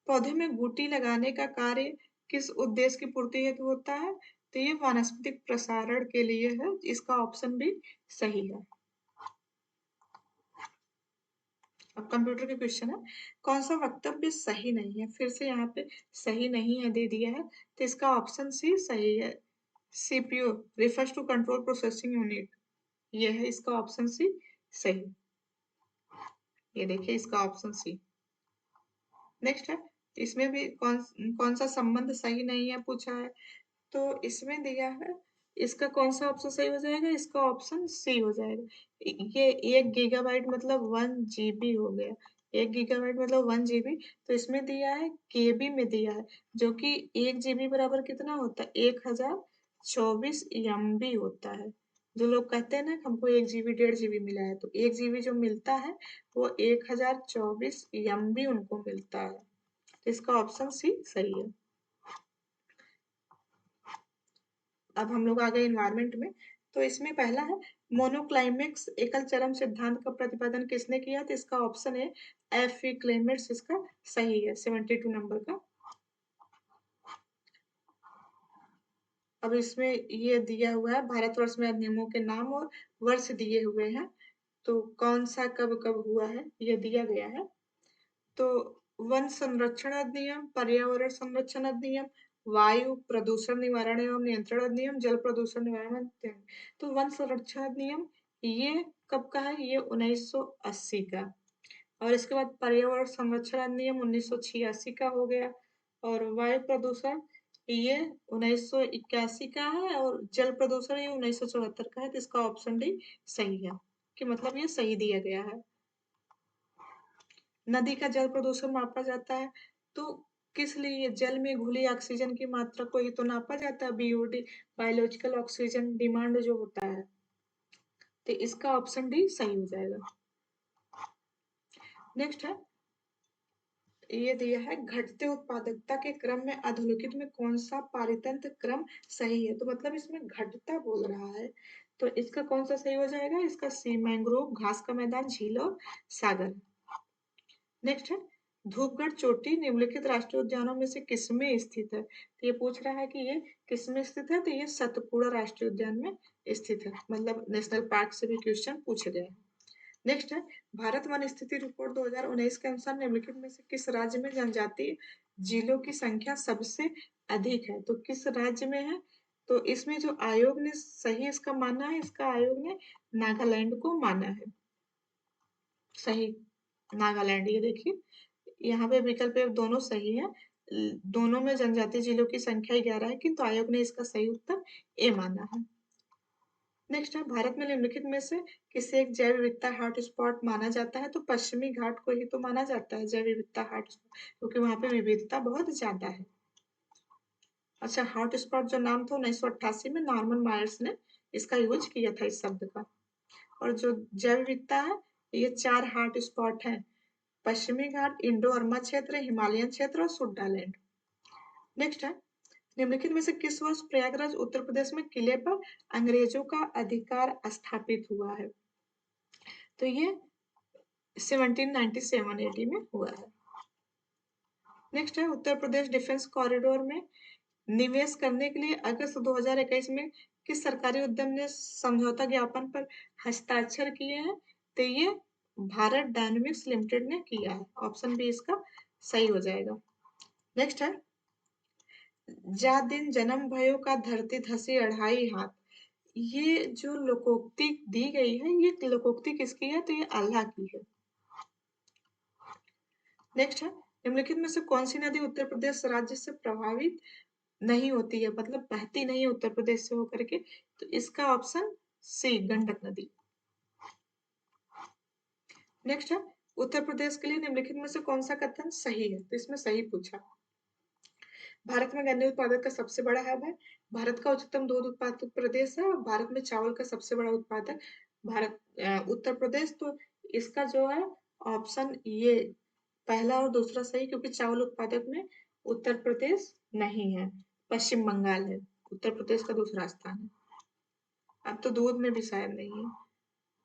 पौधे में बूटी लगाने का कार्य किस उद्देश्य की पूर्ति हेतु होता है? तो ये वानस्पतिक प्रसारण के लिए है। इसका ऑप्शन भी सही है। अब कंप्यूटर के क्वेश्चन है, कौन सा वक्तव्य सही नहीं है? फिर से यहाँ पे सही नहीं है दे दिया है, तो इसका ऑप्शन सी सही है। CPU refers to control processing unit, ये है इसका ऑप्शन सी सही। ये देखिए इसका ऑप्शन सी। नेक्स्ट है, इसमें भी कौन कौन सा संबंध सही नहीं है पूछा है। तो इसमें दिया है, इसका कौन सा ऑप्शन सही हो जाएगा? इसका ऑप्शन सी हो जाएगा। ये 1 गीगाबाइट मतलब 1 जीबी हो गया। 1 गीगाबाइट मतलब 1 जीबी। तो इसमें दिया है केबी में दिया है, जो कि 1 जीबी बराबर कितना होता है? 1024 एमबी होता है। जो लोग कहते हैं ना कि हमको 1 जीबी 1.5 जीबी मिला है, तो 1 जीबी जो मिलता है वो 1024 एमबी उनको मिलता है। तो इसका ऑप्शन सी सही है। अब हम लोग आ गए इन्वायरमेंट में। तो इसमें पहला है, मोनोक्लाइमेक्स एकल चरम सिद्धांत का प्रतिपादन किसने किया? तो इसका ऑप्शन है एफ ई क्लेमेट्स, इसका सही है 72 नंबर का। अब इसमें ये दिया हुआ है, भारतवर्ष में अधिनियमों के नाम और वर्ष दिए हुए हैं। तो कौन सा कब कब हुआ है ये दिया गया है। तो वन संरक्षण अधिनियम, पर्यावरण संरक्षण अधिनियम, वायु प्रदूषण निवारण एवं नियंत्रण अधिनियम, जल प्रदूषण निवारण अधिनियम। तो वन संरक्षण अधिनियम ये कब का है? ये 1980 का। और इसके बाद पर्यावरण संरक्षण अधिनियम 1986 का हो गया। और वायु प्रदूषण ये 1981 का है, और जल प्रदूषण ये 1974 का है। तो इसका ऑप्शन डी सही है, कि मतलब ये सही दिया गया है। नदी का जल प्रदूषण मापा जाता है, तो किस लिए? जल में घुली ऑक्सीजन की मात्रा को ही तो नापा जाता है, बीओडी, बायोलॉजिकल ऑक्सीजन डिमांड जो होता है। तो इसका ऑप्शन डी सही हो जाएगा। नेक्स्ट है, ये दिया है, घटते उत्पादकता के क्रम में अधोलिखित में कौन सा पारितंत्र क्रम सही है? तो मतलब इसमें घटता बोल रहा है, तो इसका कौन सा सही हो जाएगा? इसका सी, मैंग्रोव, घास का मैदान, झील और सागर। नेक्स्ट है, धूपगढ़ चोटी निम्नलिखित राष्ट्रीय उद्यानों में से किसमें स्थित है? तो ये पूछ रहा है कि ये किसमें स्थित है, तो ये सतपुड़ा राष्ट्रीय उद्यान में स्थित है। मतलब नेशनल पार्क से भी क्वेश्चन पूछे गए हैं। नेक्स्ट है, भारत वन स्थिति रिपोर्ट 2019 के अनुसार निम्नलिखित में से किस राज्य में जनजातीय जिलों की संख्या सबसे अधिक है? तो किस राज्य में है? तो इसमें जो आयोग ने सही इसका माना है, इसका आयोग ने नागालैंड को माना है सही। नागालैंड, ये देखिए यहाँ पे विकल्प दोनों सही है। दोनों में जनजातीय जिलों की संख्या 11 है, किंतु आयोग ने इसका सही उत्तर ए माना है। नेक्स्ट है, भारत में निम्नलिखित में से किसे एक जैव विविधता हॉटस्पॉट माना जाता है? तो पश्चिमी घाट को ही तो माना जाता है जैव विविधता हॉटस्पॉट, क्योंकि वहां पे विविधता बहुत ज्यादा है। अच्छा, हॉटस्पॉट जो नाम था 1988 में नॉर्मन मायर्स ने इसका यूज किया था इस शब्द का। और जो जैव विविधता है, ये 4 हॉट स्पॉट है, पश्चिमी घाट, इंडो अर्मा क्षेत्र, हिमालयन क्षेत्र और सुड्डालैंड। नेक्स्ट है, निम्नलिखित में से किस वर्ष प्रयागराज उत्तर प्रदेश में किले पर अंग्रेजों का अधिकार स्थापित हुआ है? तो ये 1797 एडी में हुआ है। नेक्स्ट है, उत्तर प्रदेश डिफेंस कॉरिडोर में निवेश करने के लिए अगस्त 2021 में किस सरकारी उद्यम ने समझौता ज्ञापन पर हस्ताक्षर किए हैं? तो ये भारत डायनेमिक्स लिमिटेड ने किया है। ऑप्शन बी इसका सही हो जाएगा। नेक्स्ट है, जा दिन जन्म भयो का धरती धसी अढ़ाई हाथ। ये जो लोकोक्ति दी गई है, ये लोकोक्ति किसकी है? तो ये अल्लाह की है। नेक्स्ट है, निम्नलिखित में से कौन सी नदी उत्तर प्रदेश राज्य से प्रभावित नहीं होती है, मतलब बहती नहीं है उत्तर प्रदेश से होकर के? तो इसका ऑप्शन सी गंडक नदी। नेक्स्ट है, उत्तर प्रदेश के लिए निम्नलिखित में से कौन सा कथन सही है? तो इसमें सही पूछा, भारत में गन्ने उत्पादक का सबसे बड़ा हब है, भारत का उच्चतम दूध उत्पादक प्रदेश है, और भारत में चावल का सबसे बड़ा उत्पादक उत्तर प्रदेश। तो इसका जो है ऑप्शन ये पहला और दूसरा सही, क्योंकि चावल उत्पादक में उत्तर प्रदेश नहीं है, पश्चिम बंगाल है। उत्तर प्रदेश का दूसरा स्थान है। अब तो दूध में भी शायद नहीं है।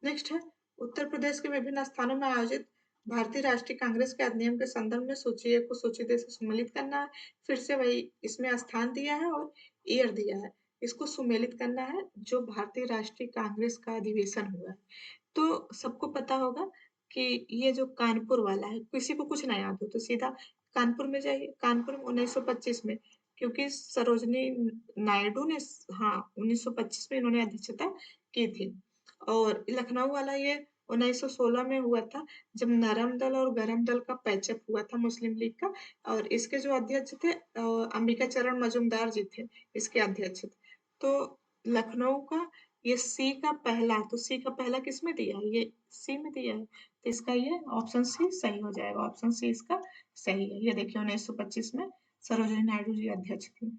नेक्स्ट है, उत्तर प्रदेश के विभिन्न स्थानों में आयोजित भारतीय राष्ट्रीय कांग्रेस के अधिनियम के संदर्भ में सूची ए को सूची दे से सुमेलित करना है। फिर से वही, इसमें स्थान दिया है और ईयर दिया है। इसको सुमेलित करना है जो भारतीय राष्ट्रीय कांग्रेस का अधिवेशन हुआ है। तो सबको पता होगा कि ये जो कानपुर वाला है, किसी को कुछ ना याद हो तो सीधा कानपुर में जाइए। कानपुर में 1925 में, क्योंकि सरोजनी नायडू ने, हाँ, 1925 में इन्होंने अध्यक्षता की थी। और लखनऊ वाला ये 1916 में हुआ था, जब नरम दल और गरम दल का पैचअप हुआ था मुस्लिम लीग का, और इसके जो अध्यक्ष थे अंबिका चरण मजूमदार जी थे, इसके अध्यक्ष थे। तो लखनऊ का ये सी का पहला, तो सी का पहला किसमें दिया है? ये सी में दिया है, तो इसका ये ऑप्शन सी सही हो जाएगा। ऑप्शन सी इसका सही है। ये देखिए 1925 में सरोजिनी नायडू जी अध्यक्ष थी।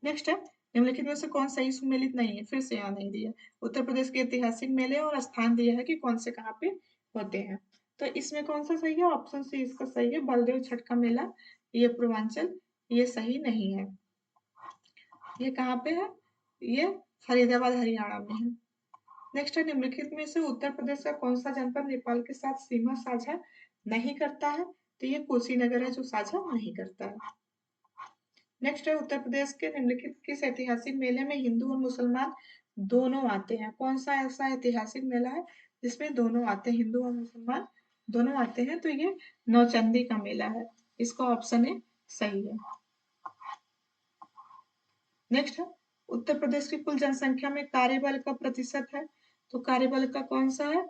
नेक्स्ट है, निम्नलिखित में से कौन सही सुमेलित नहीं है? फिर से यहाँ नहीं दिया। उत्तर प्रदेश के ऐतिहासिक मेले और स्थान दिया है कि कौन से कहाँ पे होते हैं। तो इसमें कौन सा सही है? ऑप्शन सी इसका सही है, बलदेव छठ का मेला, ये पूर्वांचल, ये सही नहीं है। ये कहाँ पे है? ये फरीदाबाद हरियाणा में है। नेक्स्ट है, निम्नलिखित में से उत्तर प्रदेश का कौन सा जनपद नेपाल के साथ सीमा साझा नहीं करता है? तो ये कुशीनगर है जो साझा नहीं करता है। नेक्स्ट है, उत्तर प्रदेश के निम्नलिखित किस ऐतिहासिक मेले में हिंदू और मुसलमान दोनों आते हैं? कौन सा ऐसा ऐतिहासिक मेला है जिसमें दोनों आते हैं, हिंदू और मुसलमान दोनों आते हैं? तो ये नौचंदी का मेला है। इसका ऑप्शन ए सही है। नेक्स्ट है, उत्तर प्रदेश की कुल जनसंख्या में कार्यबल का प्रतिशत है, तो कार्यबल का कौन सा है?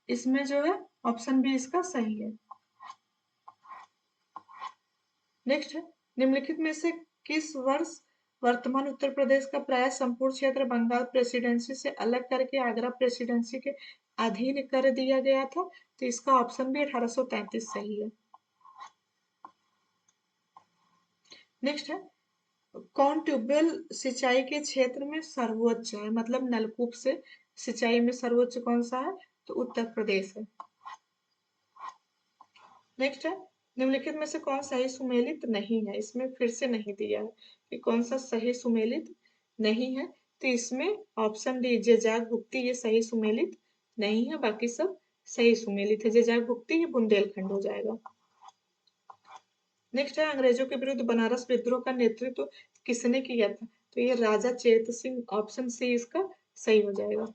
इसमें जो है ऑप्शन बी इसका सही है। नेक्स्ट है, निम्नलिखित में से किस वर्ष वर्तमान उत्तर प्रदेश का प्राय संपूर्ण क्षेत्र बंगाल प्रेसिडेंसी से अलग करके आगरा प्रेसिडेंसी के अधीन कर दिया गया था? तो इसका ऑप्शन भी 1833 सही है। नेक्स्ट है, कौन ट्यूबवेल सिंचाई के क्षेत्र में सर्वोच्च है, मतलब नलकूप से सिंचाई में सर्वोच्च कौन सा है? तो उत्तर प्रदेश है। नेक्स्ट है, निम्नलिखित में से कौन सही सुमेलित नहीं है? इसमें फिर से नहीं दिया है कि कौन सा सही सुमेलित नहीं है। तो इसमें ऑप्शन डी जेजाग भुक्ति, ये सही सुमेलित नहीं है, बाकी सब सही सुमेलित है। जेजाग भुक्ति ये बुंदेलखंड हो जाएगा। नेक्स्ट है, अंग्रेजों के विरुद्ध बनारस विद्रोह का नेतृत्व किसने किया था? तो ये राजा चेत सिंह, ऑप्शन सी इसका सही हो जाएगा।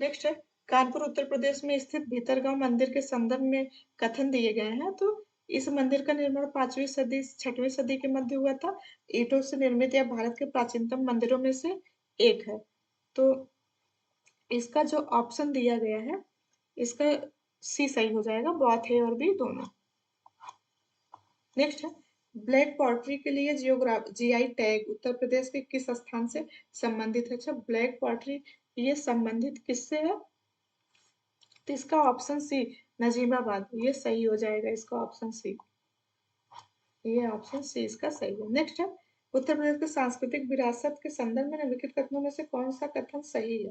नेक्स्ट है, कानपुर उत्तर प्रदेश में स्थित भीतरगांव मंदिर के संदर्भ में कथन दिए गए हैं। तो इस मंदिर का निर्माण 5वीं सदी 6वीं सदी के मध्य हुआ था। ईंटों से निर्मित यह भारत के प्राचीनतम मंदिरों में से एक है। तो इसका जो ऑप्शन दिया गया है, इसका सी सही हो जाएगा, बोथ ए और बी दोनों। नेक्स्ट है, ब्लैक पॉटरी के लिए जीआई टैग उत्तर प्रदेश के किस स्थान से संबंधित है? अच्छा, ब्लैक पॉटरी ये संबंधित किससे है? तो इसका ऑप्शन सी नजीबाबाद, ये सही हो जाएगा। इसका ऑप्शन सी, ये ऑप्शन सी इसका सही है। नेक्स्ट है, उत्तर प्रदेश के सांस्कृतिक विरासत के संदर्भ में निम्नलिखित कथनों में से कौन सा कथन सही है?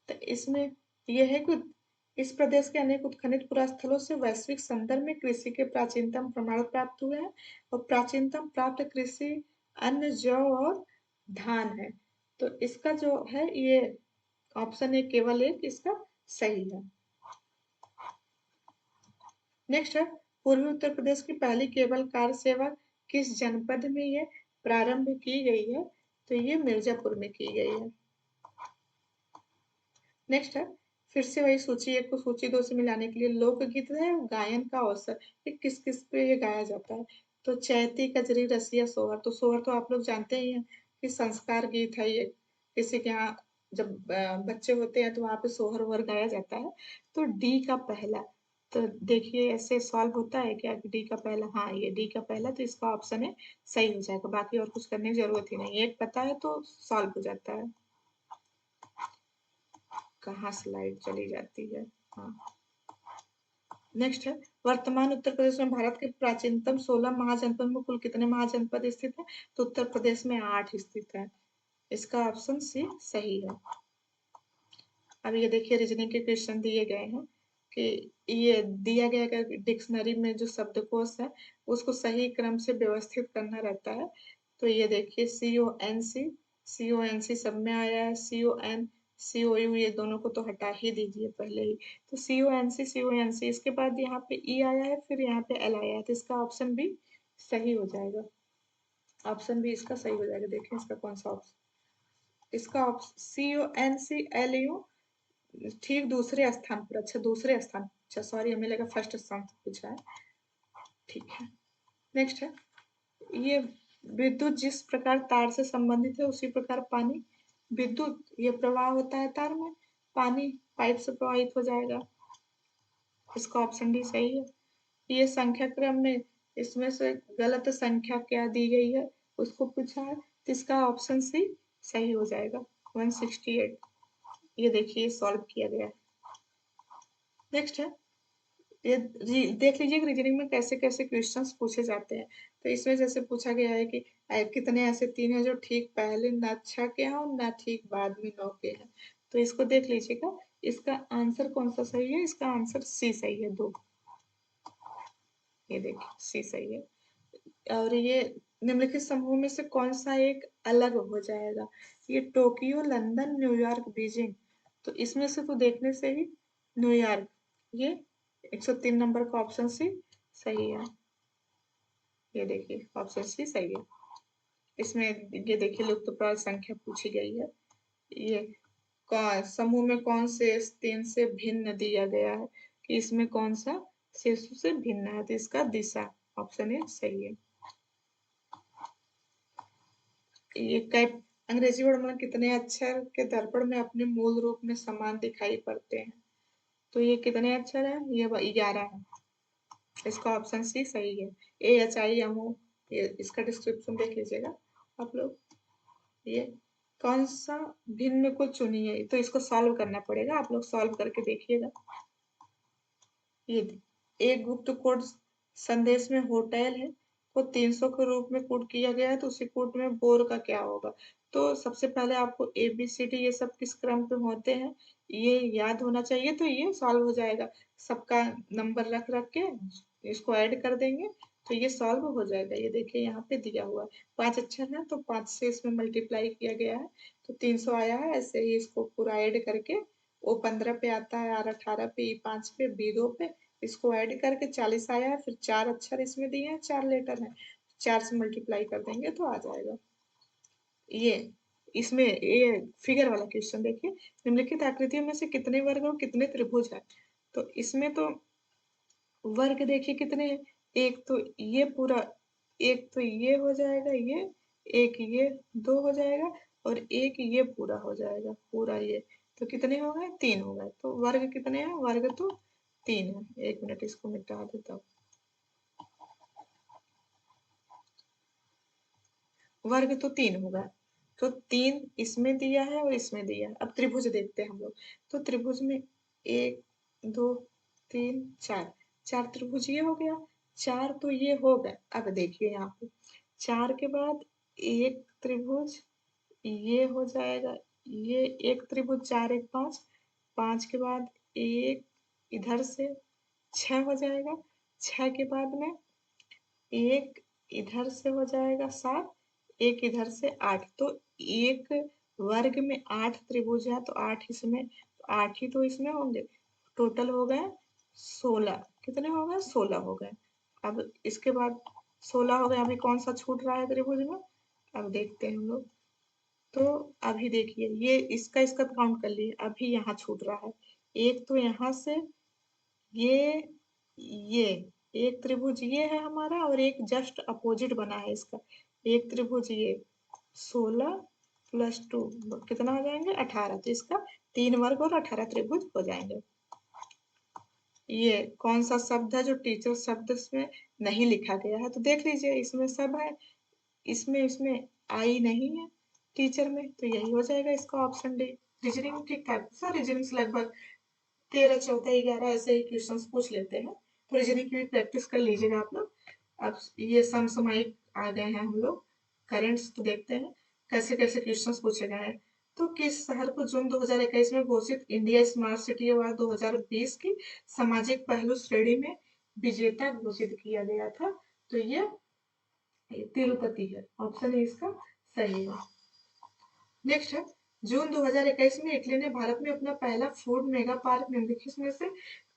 तो इसमें यह है कि इस प्रदेश के अनेक उत्खनित पुरास्थलों से वैश्विक संदर्भ में कृषि के प्राचीनतम प्रमाण प्राप्त हुए हैं, और प्राचीनतम प्राप्त कृषि अन्न, जौ और धान है। तो इसका जो है ये ऑप्शन ए केवल एक इसका सही है। नेक्स्ट है, पूर्वी उत्तर प्रदेश की पहली केबल कार सेवा किस जनपद में ये प्रारंभ की गई है? तो ये मिर्जापुर में की गई है। नेक्स्ट है, फिर से वही सूची 1 को सूची 2 से मिलाने के लिए लोकगीत है और गायन का अवसर, ये किस-किस पे ये गाया जाता है? तो चैती, कजरी, रसिया, सोहर, तो सोहर तो आप लोग जानते ही हैं कि संस्कार गीत है ये। किसी के यहाँ जब बच्चे होते हैं तो वहाँ पे सोहर-वोहर गाया जाता है। तो डी का पहला, तो देखिए ऐसे सॉल्व होता है क्या कि डी का पहला, हाँ, ये डी का पहला तो इसका ऑप्शन है, सही हो जाएगा, बाकी और कुछ करने की ज़रूरत ही नहीं है। एक पता है तो सॉल्व हो जाता है। कहाँ स्लाइड चली जाती है? हाँ। नेक्स्ट है, वर्तमान उत्तर प्रदेश में भारत के प्राचीनतम 16 महाजनपद में कुल कितने महाजनपद स्थित हैं? तो उत्तर प्रदेश में 8 स्थित हैं। इसका ऑप्शन सी सही है। अब ये देखिए रीजनिंग के क्वेश्चन दिए गए हैं कि ये दिया गया अगर डिक्शनरी में जो शब्दकोश है, उसको सही क्रम से व्यवस्थित करना रहता है। तो ये देखिए CONC, CONC सब में आया है, CON, COU ये दोनों को तो हटा ही दीजिए पहले ही। तो CONC, CONC इसके बाद यहाँ पे E आया है, फिर यहाँ पे L आया है, तो इसका ऑप्शन भी सही हो जाएगा। ऑप्शन भी इसका सही हो जाएगा। देखें इसका कौन सा ऑप्शन, इसका CONCLU ठीक दूसरे स्थान पर, अच्छा दूसरे स्थान, अच्छा सॉरी हमें लगा फर्स्ट स्थान से पूछा है, ठीक है। नेक्स्ट है, ये विद्युत जिस प्रकार तार से संबंधित है उसी प्रकार पानी, विद्युत ये प्रवाह होता है तार में, पानी पाइप से प्रवाहित हो जाएगा, इसका ऑप्शन डी सही है। ये संख्या क्रम में इसमें से गलत संख्या क्या दी गई है उसको पूछा है, तो इसका ऑप्शन सी सही हो जाएगा, 168। ये देखिए सॉल्व किया गया है। नेक्स्ट है, ये देख लीजिए कि रीजनिंग में कैसे-कैसे क्वेश्चंस पूछे जाते हैं। तो इसमें जैसे पूछा गया है कि कितने ऐसे 3 हैं जो ठीक पहले न 6 के हैं और न ठीक बाद में 9 के हैं। तो इसको देख लीजिएगा, इसका आंसर कौन-सा सही है? इसका आंसर सी सही है 2। ये देखिए सी सही है। और ये निम्नलिखित समूह में से कौन-सा एक अलग हो जाएगा? ये टोक्यो, लंदन, न्यूयॉर्क, बीजिंग। तो इसमें से तो देखने से ही न्यूयॉर्क, ये 103 नंबर का ऑप्शन सी सही है। ये देखिए ऑप्शन सी सही है। इसमें ये देखिए लुप्तप्राय संख्या पूछी गई है। ये समूह में कौन से 3 से भिन्न दिया गया है कि इसमें कौन सा शिशु से भिन्न है, तो इसका दिशा ऑप्शन ए सही है। ये कैप अंग्रेजी वर्ड में कितने अक्षर के दर्पण में अपने मूल रूप में समान दिखाई पड़ते हैं? तो ये कितने अक्षर है? ये 11 है। इसका ऑप्शन सी सही है। AHIMO, ये इसका डिस्क्रिप्शन देख लीजिएगा आप लोग। ये कौन सा भिन्न को चुनिए, तो इसको सॉल्व करना पड़ेगा, आप लोग सॉल्व करके देखिएगा। ये एक गुप्त कोड संदेश में होटल है को 300 के रूप में कोड किया गया है, तो उसी कोड में बोर का क्या होगा? तो सबसे पहले आपको ABCD ये सब किस क्रम पे होते हैं, ये याद होना चाहिए, तो ये सॉल्व हो जाएगा। सबका नंबर रख के इसको ऐड कर देंगे, तो ये सॉल्व हो जाएगा। ये देखिए यहाँ पे दिया हुआ है, 5 अक्षर हैं तो 5 से इसमें मल्टीप्लाई किया गया है, तो 300 आया है। ऐसे ही इसको पूरा ऐड करके ओ 15 पे आता है, R 18 पे, E 5 पे, B 2 पे, इसको ऐड करके 40 आया है, फिर 4 अक्षर इसमें दिए हैं, 4 लेटर हैं, 4 से मल्टीप्लाई कर देंगे तो आ जाएगा। ये इसमें ये फिगर वाला क्वेश्चन देखिए, निम्नलिखित आकृतियों में से कितने वर्ग और कितने त्रिभुज हैं? तो इसमें तो वर्ग देखिए कितने हैं, एक तो ये पूरा, एक तो ये हो जाएगा ये, एक ये 2 हो जाएगा और एक ये पूरा हो जाएगा, पूरा ये। तो कितने हो गए? 3 हो गए। तो वर्ग कितने हैं? वर्ग तो 3 है। 1 मिनट इसको मिटा देता हूँ। वर्ग तो 3 होगा। तो 3 इसमें दिया है और इसमें दिया है। अब त्रिभुज देखते हैं हम लोग। तो त्रिभुज में 1, 2, 3, 4, 4 त्रिभुज ये हो गया, 4 तो ये हो गए। अब देखिए यहाँ पे 4 के बाद एक त्रिभुज ये हो जाएगा, ये एक त्रिभुज 4, 1, 5, 5 के बाद एक इधर से 6 हो जाएगा, 6 के बाद में एक इधर से हो जाएगा 7, एक इधर से 8, तो एक वर्ग में 8 त्रिभुज है, तो 8 इसमें, तो 8 ही तो इसमें होंगे। टोटल हो गए 16। कितने हो गए? 16 हो गए। अब इसके बाद 16 हो गए, अभी कौन सा छूट रहा है त्रिभुज में? अब देखते हैं हम लोग। तो अभी देखिए ये इसका काउंट कर लिए, अभी यहाँ छूट रहा है। एक तो यहाँ से ये ये एक त्रिभुज ये है हमारा और एक जस्ट अपोजिट बना है इसका। एक त्रिभुज ये 16 प्लस 2 कितना हो जाएंगे 18। तो इसका 3 वर्ग और 18 त्रिभुज हो जाएंगे। ये कौन सा शब्द है जो टीचर शब्द में नहीं लिखा गया है? तो देख लीजिए इसमें सब है, इसमें इसमें आई नहीं है टीचर में, तो यही हो जाएगा इसका ऑप्शन डी। रीजनिंग ठीक ठाक सर, रीजनिंग से लगभग 13, 14, 11 ऐसे ही क्वेश्चंस पूछ लेते हैं, तो रीजनिंग की भी प्रैक्टिस कर लीजिएगा आप लोग। अब ये समसामयिक आ गए हैं हम लोग, करेंट्स तो देखते हैं कैसे कैसे क्वेश्चंस पूछे गए हैं। तो किस शहर को जून 2021 में घोषित इंडिया स्मार्ट सिटी अवार्ड 2020 की सामाजिक पहलू श्रेणी में विजेता घोषित किया गया था? तो ये तिरुपति है, ऑप्शन ए इसका सही है। नेक्स्ट है, जून 2021 में इटली ने भारत में अपना पहला फूड मेगा पार्क निम्नलिखित में से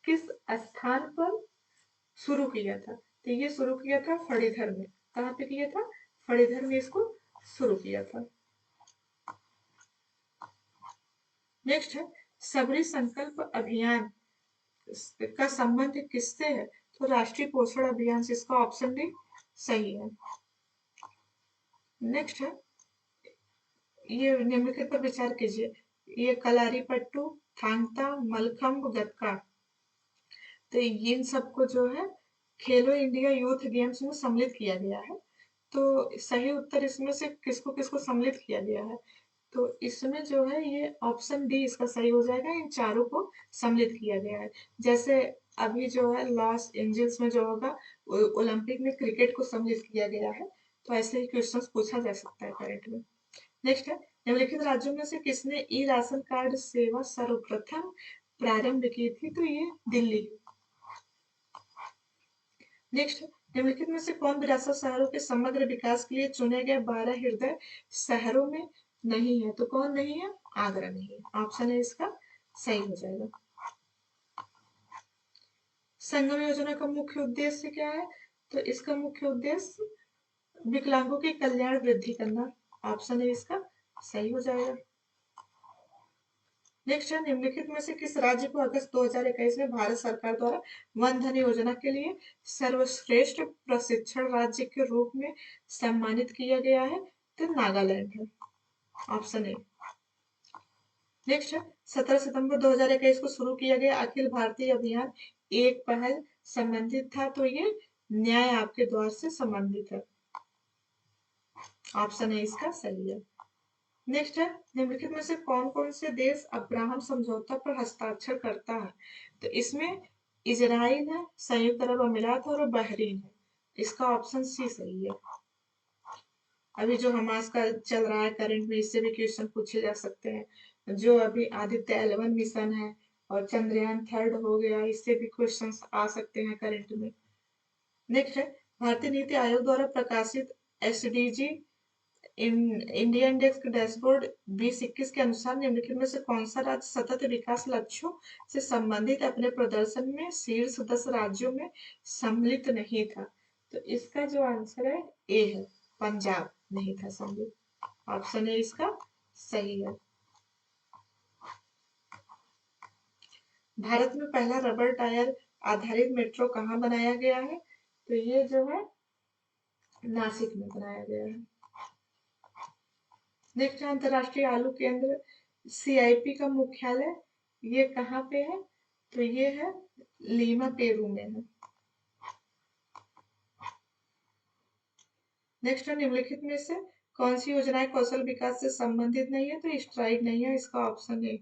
किस स्थान पर शुरू किया था? तो ये शुरू किया था फणीधर में। कहाँ पे किया था? फणीधर में इसको शुरू किया था। नेक्स्ट है, सबरी संकल्प अभियान का संबंध किससे है? तो राष्ट्रीय पोषण अभियान से, इसका ऑप्शन डी सही है। नेक्स्ट है, ये निम्नलिखित पर विचार कीजिए। ये कलारीपट्टू, थांगता, मलखम्ब, गतका, तो इन सबको जो है खेलो इंडिया यूथ गेम्स में सम्मिलित किया गया है। तो सही उत्तर इसमें से किसको किसको सम्मिलित किया गया है? तो इसमें जो है ये ऑप्शन डी इसका सही हो जाएगा, इन चारों को सम्मिलित किया गया है। जैसे अभी जो है लॉस एंजल्स में जो होगा ओलंपिक में क्रिकेट को सम्मिलित किया गया है, तो ऐसे ही क्वेश्चंस पूछा जा सकता है करंट में। नेक्स्ट है, निम्नलिखित राज्यों में से किसने ई राशन कार्ड सेवा सर्वप्रथम प्रारंभ की थी? तो ये दिल्ली। नेक्स्ट, निम्नलिखित में से कौन विरासत शहरों के समग्र विकास के लिए चुने गए 12 हृदय शहरों में नहीं है? तो कौन नहीं है? आगरा नहीं है, ऑप्शन है इसका सही हो जाएगा। संगम योजना का मुख्य उद्देश्य क्या है? तो इसका मुख्य उद्देश्य विकलांगों के कल्याण वृद्धि करना, ऑप्शन है इसका सही हो जाएगा। नेक्स्ट है, निम्नलिखित में से किस राज्य को अगस्त 2021 में भारत सरकार द्वारा वन धन योजना के लिए सर्वश्रेष्ठ प्रशिक्षण राज्य के रूप में सम्मानित किया गया है? तो नागालैंड है, ऑप्शन ए। नेक्स्ट है, 17 सितंबर 2021 को शुरू किया गया अखिल भारतीय अभियान एक पहल संबंधित था? तो ये न्याय आपके द्वार से संबंधित है, ऑप्शन ए इसका सही है। नेक्स्ट है, निम्नलिखित में से कौन कौन से देश अब्राहम समझौता पर हस्ताक्षर करता है? तो इसमें इजराइल है, संयुक्त अरब अमीरात और बहरीन है, इसका ऑप्शन सी सही है। अभी जो हमास का चल रहा है करंट में, इससे भी क्वेश्चन पूछे जा सकते हैं। जो अभी आदित्य एल1 मिशन है और चंद्रयान 3 हो गया, इससे भी क्वेश्चन आ सकते हैं करंट में। नेक्स्ट है, भारतीय नीति आयोग द्वारा प्रकाशित एसडीजी इंडिया इंडेक्स डैशबोर्ड 2021 के अनुसार निम्नलिखित में से कौन सा राज्य सतत विकास लक्ष्यों से संबंधित अपने प्रदर्शन में शीर्ष 10 राज्यों में सम्मिलित नहीं था? तो इसका जो आंसर है ए है, पंजाब नहीं था सम्मिलित, ऑप्शन ए इसका सही है। भारत में पहला रबर टायर आधारित मेट्रो कहाँ बनाया गया है? तो ये जो है नासिक में बनाया गया है। नेक्स्ट, अंतरराष्ट्रीय आलू केंद्र सीआईपी का मुख्यालय ये कहाँ पे है? तो ये है लीमा पेरू में है। नेक्स्ट, निम्नलिखित में से कौन सी योजनाएं कौशल विकास से संबंधित नहीं है? तो स्ट्राइड नहीं है, इसका ऑप्शन है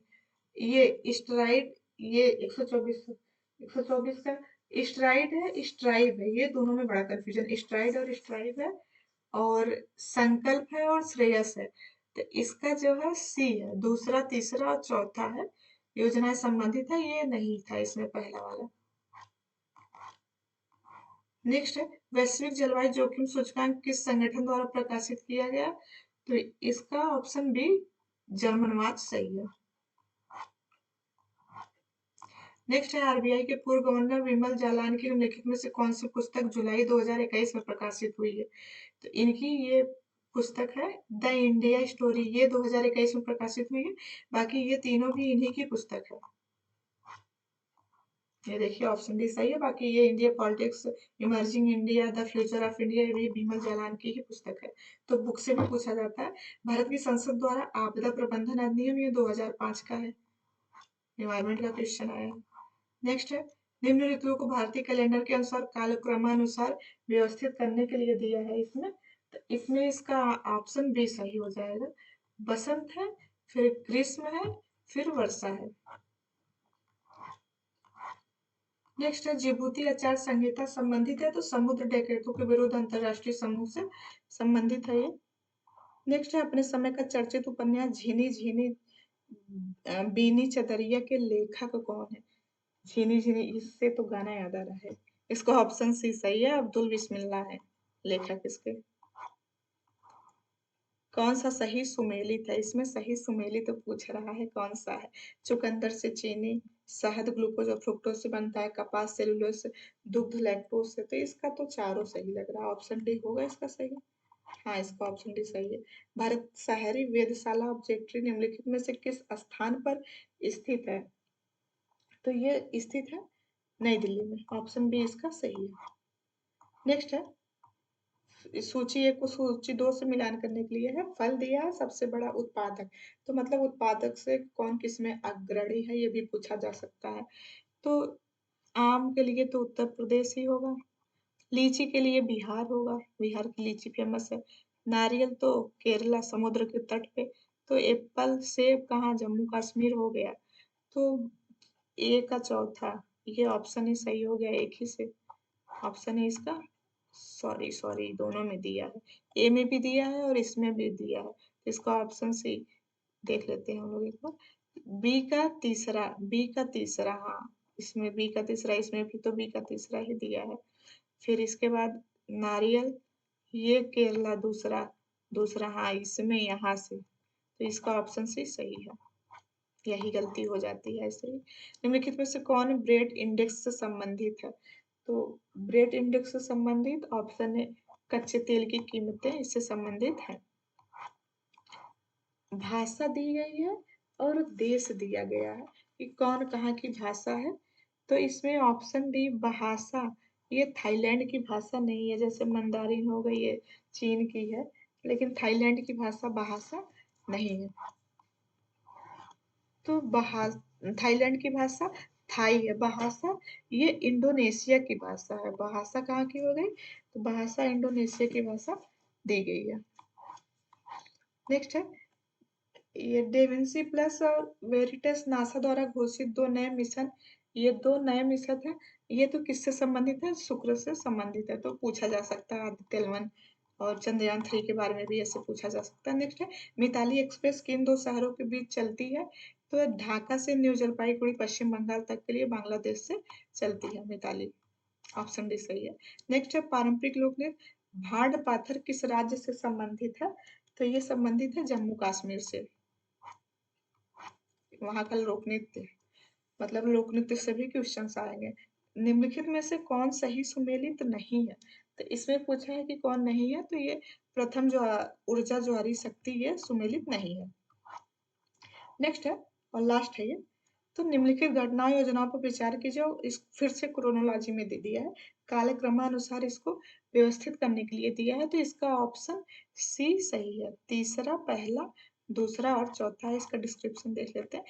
ये स्ट्राइड। ये 124 का स्ट्राइड है, स्ट्राइव है, ये दोनों में बड़ा कंफ्यूजन, स्ट्राइड और स्ट्राइव है। और संकल्प है और श्रेयस है, तो इसका जो है सी है, दूसरा तीसरा और चौथा है योजनाएं संबंधित है, ये नहीं था इसमें पहला वाला। नेक्स्ट है, वैश्विक जलवायु जोखिम सूचकांक किस संगठन द्वारा प्रकाशित किया गया? तो इसका ऑप्शन बी जर्मनवाद सही है। नेक्स्ट है, आरबीआई के पूर्व गवर्नर विमल जालान की निम्नलिखित में से कौन सी पुस्तक जुलाई 2021 में प्रकाशित हुई है? तो इनकी ये पुस्तक है द इंडिया स्टोरी, ये 2021 में प्रकाशित हुई है। बाकी ये तीनों भी इन्हीं की पुस्तक है। ये देखिए ऑप्शन डी सही है। बाकी ये India politics, emerging India, the future of India, ये भी बिमल जालान की ही पुस्तक है। तो बुक से भी पूछा जाता है। भारत की संसद द्वारा आपदा प्रबंधन अधिनियम, ये 2005 का है। एनवायरमेंट का क्वेश्चन आया। नेक्स्ट है, निम्न ऋतुओं को भारतीय कैलेंडर के अनुसार कालक्रमानुसार व्यवस्थित करने के लिए दिया है इसमें। तो इसमें इसका ऑप्शन बी सही हो जाएगा। बसंत है, फिर ग्रीष्म है, फिर वर्षा है। नेक्स्ट है, जिबूती आचार संहिता संबंधित है तो समुद्र डकैतों के विरुद्ध अंतरराष्ट्रीय समूह से संबंधित है ये। नेक्स्ट है, अपने समय का चर्चित उपन्यास झीनी झीनी बीनी चदरिया के लेखक कौन है? झीनी झीनी, इससे तो गाना याद आ रहा है। इसको ऑप्शन सी सही है, अब्दुल बिस्मिल्लाह है लेखक इसके। कौन सा सही सुमेलित है? इसमें सही सुमेलित तो पूछ रहा है कौन सा है? चुकंदर से चीनी, शहद ग्लूकोज और फ्रुक्टोज से बनता है, कपास सेलुलोज से, दुग्ध लैक्टोज से। तो इसका तो चारों सही लग रहा है। ऑप्शन डी होगा इसका सही। हाँ, इसका ऑप्शन डी सही है। भारत शहरी वेधशाला ऑब्जेक्टरी निम्नलिखित में से किस स्थान पर स्थित है? तो ये स्थित है नई दिल्ली में। ऑप्शन बी इसका सही है। नेक्स्ट है, सूची 1 को सूची 2 से मिलान करने के लिए है। फल दिया है सबसे बड़ा उत्पादक, तो मतलब उत्पादक से कौन किसमें अग्रणी है ये भी पूछा जा सकता है। तो आम के लिए तो उत्तर प्रदेश ही होगा। लीची के लिए बिहार होगा, बिहार की लीची फेमस है। नारियल तो केरला समुद्र के तट पे। तो एप्पल सेब कहाँ, जम्मू कश्मीर हो गया। तो ए का चौथा, ये ऑप्शन ही सही हो गया एक ही से। ऑप्शन है इसका, सॉरी सॉरी दोनों में दिया है। ए में भी दिया है और इसमें भी दिया है। तो इसका ऑप्शन सी देख लेते हैं हम लोग एक बार। बी का तीसरा, हाँ, इसमें बी का तीसरा, इसमें भी तो बी का तीसरा ही दिया है। फिर इसके बाद नारियल, ये केरला दूसरा, दूसरा, हाँ, इसमें यहाँ से। तो इसका ऑप्शन सी सही है। यही गलती हो जाती है ऐसे ही। निम्नलिखित में से कौन ब्रेड इंडेक्स से संबंधित है? तो ब्रेड इंडेक्स से संबंधित ऑप्शन है कच्चे तेल की कीमतें इससे संबंधित है। भाषा दी गई है और देश दिया गया है कि कौन कहाँ की भाषा है। तो इसमें ऑप्शन डी भाषा, ये थाईलैंड की भाषा नहीं है। जैसे मंदारिन हो गई, ये चीन की है, लेकिन थाईलैंड की भाषा भाषा नहीं है। तो थाईलैंड की भाषा थाई है। भाषा ये इंडोनेशिया की भाषा है। भाषा कहाँ की हो गई? तो भाषा इंडोनेशिया की भाषा दी गई है। नेक्स्ट है, ये डेविंसी प्लस और वेरिटस नासा द्वारा घोषित दो नए मिशन, ये दो नए मिशन है। ये तो किससे संबंधित है? शुक्र से संबंधित है। तो पूछा जा सकता है आदित्य 1 और चंद्रयान 3 के बारे में भी ऐसे पूछा जा सकता है। नेक्स्ट है, मिताली एक्सप्रेस किन दो शहरों के बीच चलती है? तो ढाका से न्यू जलपाईगुड़ी पश्चिम बंगाल तक के लिए बांग्लादेश से चलती है मिताली। ऑप्शन डी सही है। नेक्स्ट है, पारंपरिक लोक नृत्य भाड़ पाथर किस राज्य से संबंधित है? तो ये संबंधित है जम्मू कश्मीर से। वहाँ का लोक नृत्य, मतलब लोक नृत्य से भी क्वेश्चंस आएंगे। निम्नलिखित में से कौन सही सुमेलित नहीं है? तो इसमें पूछा है कि कौन नहीं है। तो ये प्रथम जो ऊर्जा ज्वारी शक्ति, ये सुमेलित नहीं है। नेक्स्ट है और लास्ट है ये। तो निम्नलिखित घटनाओं योजनाओं पर विचार कीजिए। इस फिर से क्रोनोलॉजी में दे दिया है, कालक्रमानुसार इसको व्यवस्थित करने के लिए दिया है। तो इसका ऑप्शन सी सही है। तीसरा, पहला, दूसरा और चौथा है। इसका डिस्क्रिप्शन देख लेते हैं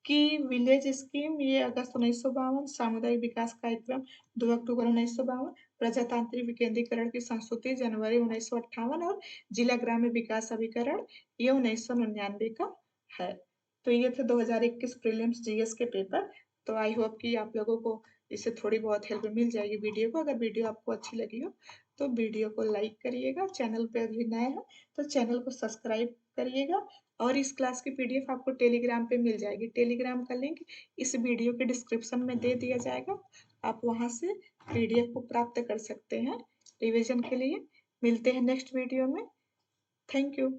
कि विलेज स्कीम, ये अगस्त 1952, सामुदायिक विकास कार्यक्रम 2 अक्टूबर 1952, प्रजातांत्रिक विकेंद्रीकरण की संस्तुति जनवरी 1958 और जिला ग्राम्य विकास अभिकरण ये 1999 का है। तो ये थे 2021 प्रीलिम्स जीएस के पेपर। तो आई होप कि आप लोगों को इससे थोड़ी बहुत हेल्प मिल जाएगी वीडियो को। अगर वीडियो आपको अच्छी लगी हो तो वीडियो को लाइक करिएगा। चैनल पे अभी नए हैं तो चैनल को सब्सक्राइब करिएगा। और इस क्लास की पीडीएफ आपको टेलीग्राम पे मिल जाएगी। टेलीग्राम का लिंक इस वीडियो के डिस्क्रिप्शन में दे दिया जाएगा। आप वहां से पीडीएफ को प्राप्त कर सकते हैं रिवीजन के लिए। मिलते हैं नेक्स्ट वीडियो में। Thank you.